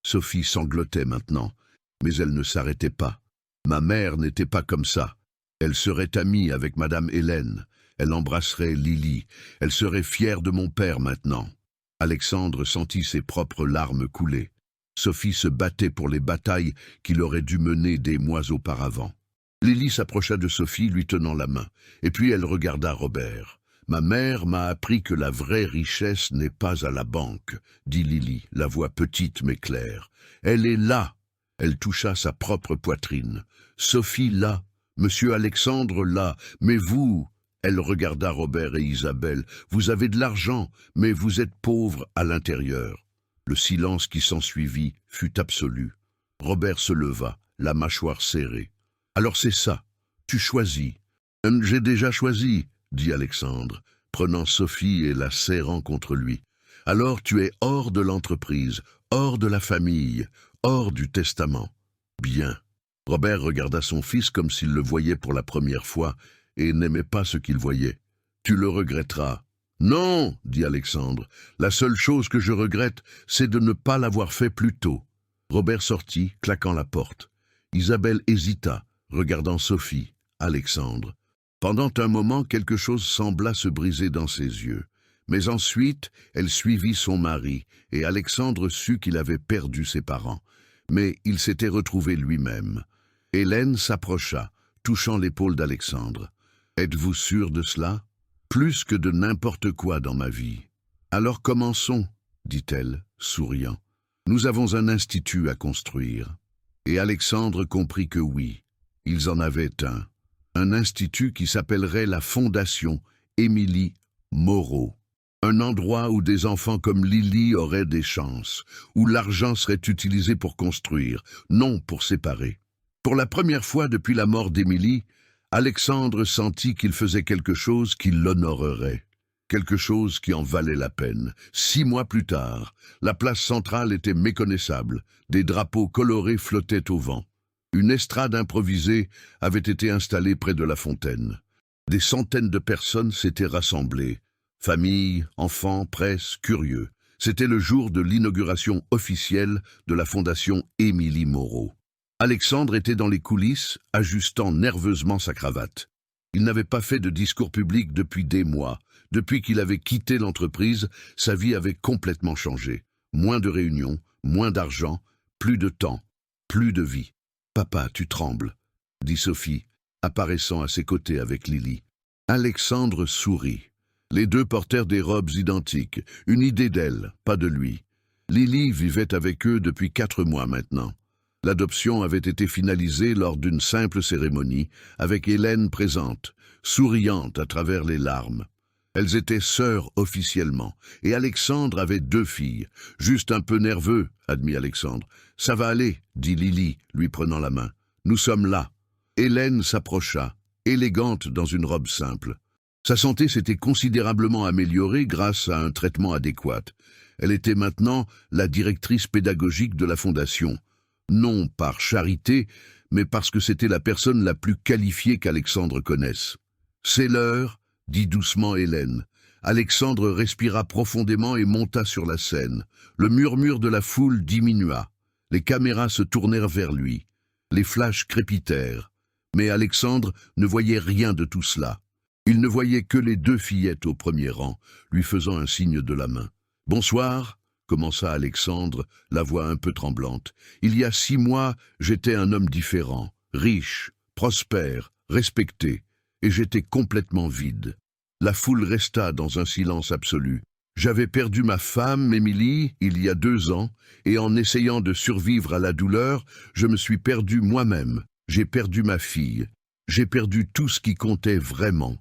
Sophie sanglotait maintenant, mais elle ne s'arrêtait pas. Ma mère n'était pas comme ça. Elle serait amie avec Madame Hélène. Elle embrasserait Lily. Elle serait fière de mon père maintenant. Alexandre sentit ses propres larmes couler. Sophie se battait pour les batailles qu'il aurait dû mener des mois auparavant. Lily s'approcha de Sophie, lui tenant la main, et puis elle regarda Robert. « Ma mère m'a appris que la vraie richesse n'est pas à la banque, » dit Lily, la voix petite mais claire. « Elle est là. » Elle toucha sa propre poitrine. « Sophie là, Monsieur Alexandre là, mais vous... » Elle regarda Robert et Isabelle. « Vous avez de l'argent, mais vous êtes pauvres à l'intérieur. » Le silence qui s'ensuivit fut absolu. Robert se leva, la mâchoire serrée. « Alors c'est ça, tu choisis. »« J'ai déjà choisi, » dit Alexandre, prenant Sophie et la serrant contre lui. « Alors tu es hors de l'entreprise, hors de la famille, hors du testament. »« Bien. » Robert regarda son fils comme s'il le voyait pour la première fois, et n'aimait pas ce qu'il voyait. « Tu le regretteras. »« Non, » dit Alexandre, « la seule chose que je regrette, c'est de ne pas l'avoir fait plus tôt. » Robert sortit, claquant la porte. Isabelle hésita, regardant Sophie, Alexandre. Pendant un moment, quelque chose sembla se briser dans ses yeux. Mais ensuite, elle suivit son mari, et Alexandre sut qu'il avait perdu ses parents. Mais il s'était retrouvé lui-même. Hélène s'approcha, touchant l'épaule d'Alexandre. « Êtes-vous sûr de cela? Plus que de n'importe quoi dans ma vie. »« Alors commençons, » dit-elle, souriant. « Nous avons un institut à construire. » Et Alexandre comprit que oui, ils en avaient un. Un institut qui s'appellerait la Fondation Émilie Moreau. Un endroit où des enfants comme Lily auraient des chances, où l'argent serait utilisé pour construire, non pour séparer. Pour la première fois depuis la mort d'Émilie, Alexandre sentit qu'il faisait quelque chose qui l'honorerait, quelque chose qui en valait la peine. 6 mois plus tard, la place centrale était méconnaissable, des drapeaux colorés flottaient au vent. Une estrade improvisée avait été installée près de la fontaine. Des centaines de personnes s'étaient rassemblées, familles, enfants, presse, curieux. C'était le jour de l'inauguration officielle de la fondation Émilie Moreau. Alexandre était dans les coulisses, ajustant nerveusement sa cravate. Il n'avait pas fait de discours public depuis des mois. Depuis qu'il avait quitté l'entreprise, sa vie avait complètement changé. Moins de réunions, moins d'argent, plus de temps, plus de vie. « Papa, tu trembles », dit Sophie, apparaissant à ses côtés avec Lily. Alexandre sourit. Les deux portèrent des robes identiques, une idée d'elle, pas de lui. Lily vivait avec eux depuis 4 mois maintenant. L'adoption avait été finalisée lors d'une simple cérémonie, avec Hélène présente, souriante à travers les larmes. Elles étaient sœurs officiellement, et Alexandre avait 2 filles. « Juste un peu nerveux », admit Alexandre. « Ça va aller », dit Lily, lui prenant la main. « Nous sommes là. » Hélène s'approcha, élégante dans une robe simple. Sa santé s'était considérablement améliorée grâce à un traitement adéquat. Elle était maintenant la directrice pédagogique de la fondation. Non par charité, mais parce que c'était la personne la plus qualifiée qu'Alexandre connaisse. « C'est l'heure », dit doucement Hélène. Alexandre respira profondément et monta sur la scène. Le murmure de la foule diminua. Les caméras se tournèrent vers lui. Les flashs crépitèrent. Mais Alexandre ne voyait rien de tout cela. Il ne voyait que les 2 fillettes au premier rang, lui faisant un signe de la main. « Bonsoir », commença Alexandre, la voix un peu tremblante. « Il y a 6 mois, j'étais un homme différent, riche, prospère, respecté, et j'étais complètement vide. La foule resta dans un silence absolu. J'avais perdu ma femme, Émilie, il y a 2 ans, et en essayant de survivre à la douleur, je me suis perdu moi-même. J'ai perdu ma fille. J'ai perdu tout ce qui comptait vraiment. »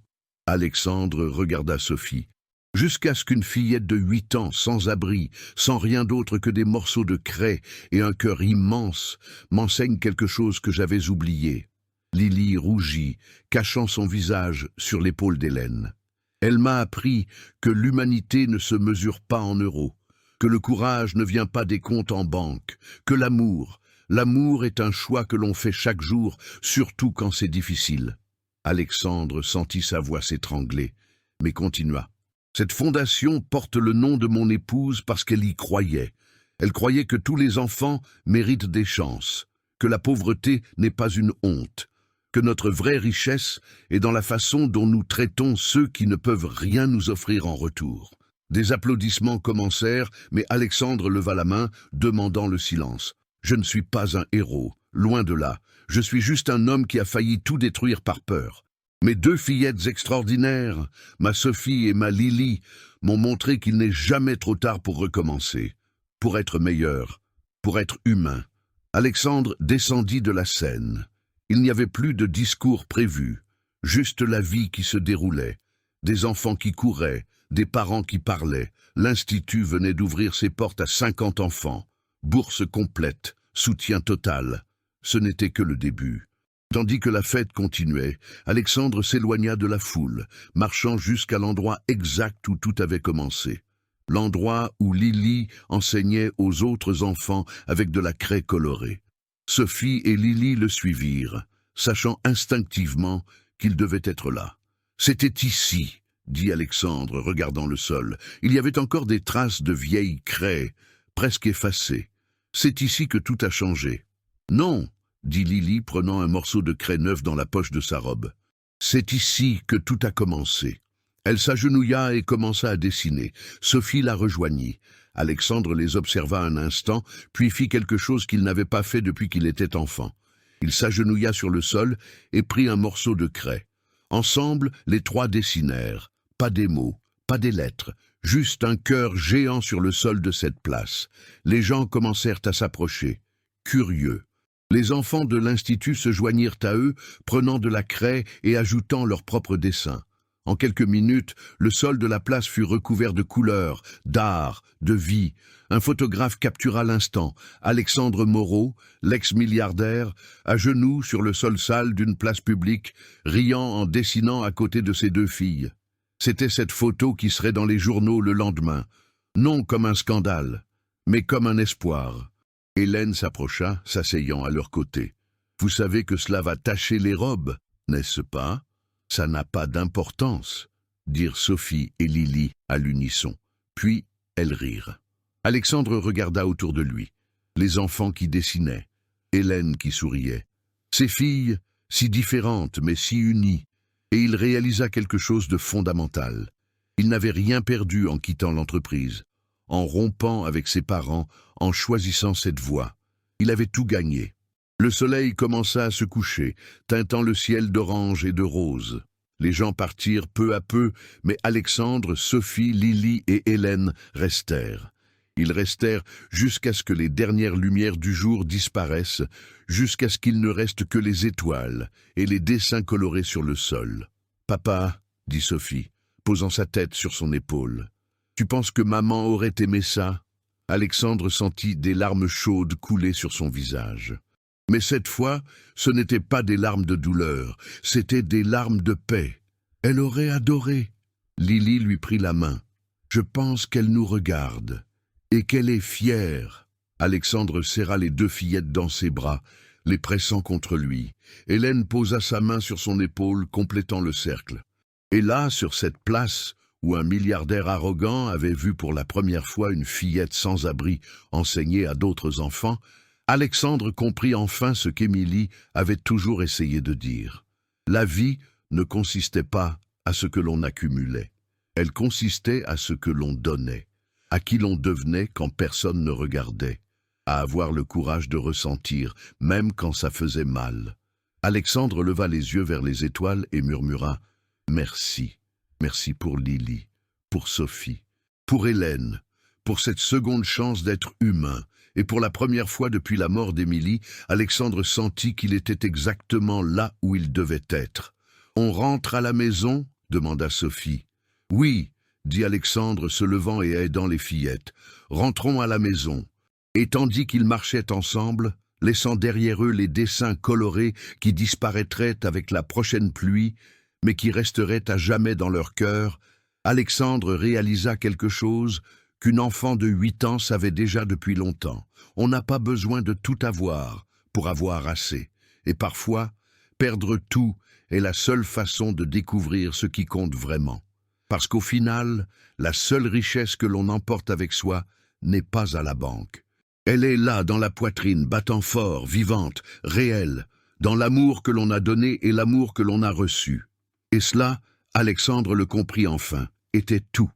Alexandre regarda Sophie. « Jusqu'à ce qu'une fillette de 8 ans, sans abri, sans rien d'autre que des morceaux de craie et un cœur immense, m'enseigne quelque chose que j'avais oublié. » Lily rougit, cachant son visage sur l'épaule d'Hélène. « Elle m'a appris que l'humanité ne se mesure pas en euros, que le courage ne vient pas des comptes en banque, que l'amour est un choix que l'on fait chaque jour, surtout quand c'est difficile. » Alexandre sentit sa voix s'étrangler, mais continua. « Cette fondation porte le nom de mon épouse parce qu'elle y croyait. Elle croyait que tous les enfants méritent des chances, que la pauvreté n'est pas une honte, que notre vraie richesse est dans la façon dont nous traitons ceux qui ne peuvent rien nous offrir en retour. » Des applaudissements commencèrent, mais Alexandre leva la main, demandant le silence. « Je ne suis pas un héros, loin de là. Je suis juste un homme qui a failli tout détruire par peur. Mes 2 fillettes extraordinaires, ma Sophie et ma Lily, m'ont montré qu'il n'est jamais trop tard pour recommencer, pour être meilleur, pour être humain. » Alexandre descendit de la scène. Il n'y avait plus de discours prévus, juste la vie qui se déroulait. Des enfants qui couraient, des parents qui parlaient. L'Institut venait d'ouvrir ses portes à 50 enfants. Bourse complète, soutien total. Ce n'était que le début. Tandis que la fête continuait, Alexandre s'éloigna de la foule, marchant jusqu'à l'endroit exact où tout avait commencé. L'endroit où Lily enseignait aux autres enfants avec de la craie colorée. Sophie et Lily le suivirent, sachant instinctivement qu'il devait être là. « C'était ici », dit Alexandre, regardant le sol. Il y avait encore des traces de vieilles craies, presque effacées. « C'est ici que tout a changé. »« Non », dit Lily, prenant un morceau de craie neuf dans la poche de sa robe. « C'est ici que tout a commencé. » Elle s'agenouilla et commença à dessiner. Sophie la rejoignit. Alexandre les observa un instant, puis fit quelque chose qu'il n'avait pas fait depuis qu'il était enfant. Il s'agenouilla sur le sol et prit un morceau de craie. Ensemble, les 3 dessinèrent. Pas des mots, pas des lettres, juste un cœur géant sur le sol de cette place. Les gens commencèrent à s'approcher, curieux. Les enfants de l'Institut se joignirent à eux, prenant de la craie et ajoutant leurs propres dessins. En quelques minutes, le sol de la place fut recouvert de couleurs, d'art, de vie. Un photographe captura l'instant. Alexandre Moreau, l'ex-milliardaire, à genoux sur le sol sale d'une place publique, riant en dessinant à côté de ses 2 filles. C'était cette photo qui serait dans les journaux le lendemain. Non comme un scandale, mais comme un espoir. Hélène s'approcha, s'asseyant à leur côté. « Vous savez que cela va tacher les robes, n'est-ce pas ? » « Ça n'a pas d'importance, » dirent Sophie et Lily à l'unisson. Puis elles rirent. Alexandre regarda autour de lui. Les enfants qui dessinaient, Hélène qui souriait. Ses filles, si différentes mais si unies, et il réalisa quelque chose de fondamental. Il n'avait rien perdu en quittant l'entreprise, en rompant avec ses parents, en choisissant cette voie. Il avait tout gagné. Le soleil commença à se coucher, teintant le ciel d'orange et de rose. Les gens partirent peu à peu, mais Alexandre, Sophie, Lily et Hélène restèrent. Ils restèrent jusqu'à ce que les dernières lumières du jour disparaissent, jusqu'à ce qu'il ne reste que les étoiles et les dessins colorés sur le sol. « Papa, » dit Sophie, posant sa tête sur son épaule, « tu penses que maman aurait aimé ça ?» Alexandre sentit des larmes chaudes couler sur son visage. Mais cette fois, ce n'étaient pas des larmes de douleur, c'étaient des larmes de paix. Elle aurait adoré. Lily lui prit la main. « Je pense qu'elle nous regarde. Et qu'elle est fière. » Alexandre serra les deux fillettes dans ses bras, les pressant contre lui. Hélène posa sa main sur son épaule, complétant le cercle. Et là, sur cette place, où un milliardaire arrogant avait vu pour la première fois une fillette sans abri enseigner à d'autres enfants, Alexandre comprit enfin ce qu'Émilie avait toujours essayé de dire. La vie ne consistait pas à ce que l'on accumulait. Elle consistait à ce que l'on donnait, à qui l'on devenait quand personne ne regardait, à avoir le courage de ressentir, même quand ça faisait mal. Alexandre leva les yeux vers les étoiles et murmura « Merci, merci pour Lily, pour Sophie, pour Hélène, pour cette seconde chance d'être humain. » Et pour la première fois depuis la mort d'Émilie, Alexandre sentit qu'il était exactement là où il devait être. « On rentre à la maison ?» demanda Sophie. « Oui, » dit Alexandre se levant et aidant les fillettes. « Rentrons à la maison. » Et tandis qu'ils marchaient ensemble, laissant derrière eux les dessins colorés qui disparaîtraient avec la prochaine pluie, mais qui resteraient à jamais dans leur cœur, Alexandre réalisa quelque chose qu'une enfant de 8 ans savait déjà depuis longtemps. On n'a pas besoin de tout avoir pour avoir assez. Et parfois, perdre tout est la seule façon de découvrir ce qui compte vraiment. Parce qu'au final, la seule richesse que l'on emporte avec soi n'est pas à la banque. Elle est là, dans la poitrine, battant fort, vivante, réelle, dans l'amour que l'on a donné et l'amour que l'on a reçu. Et cela, Alexandre le comprit enfin, était tout.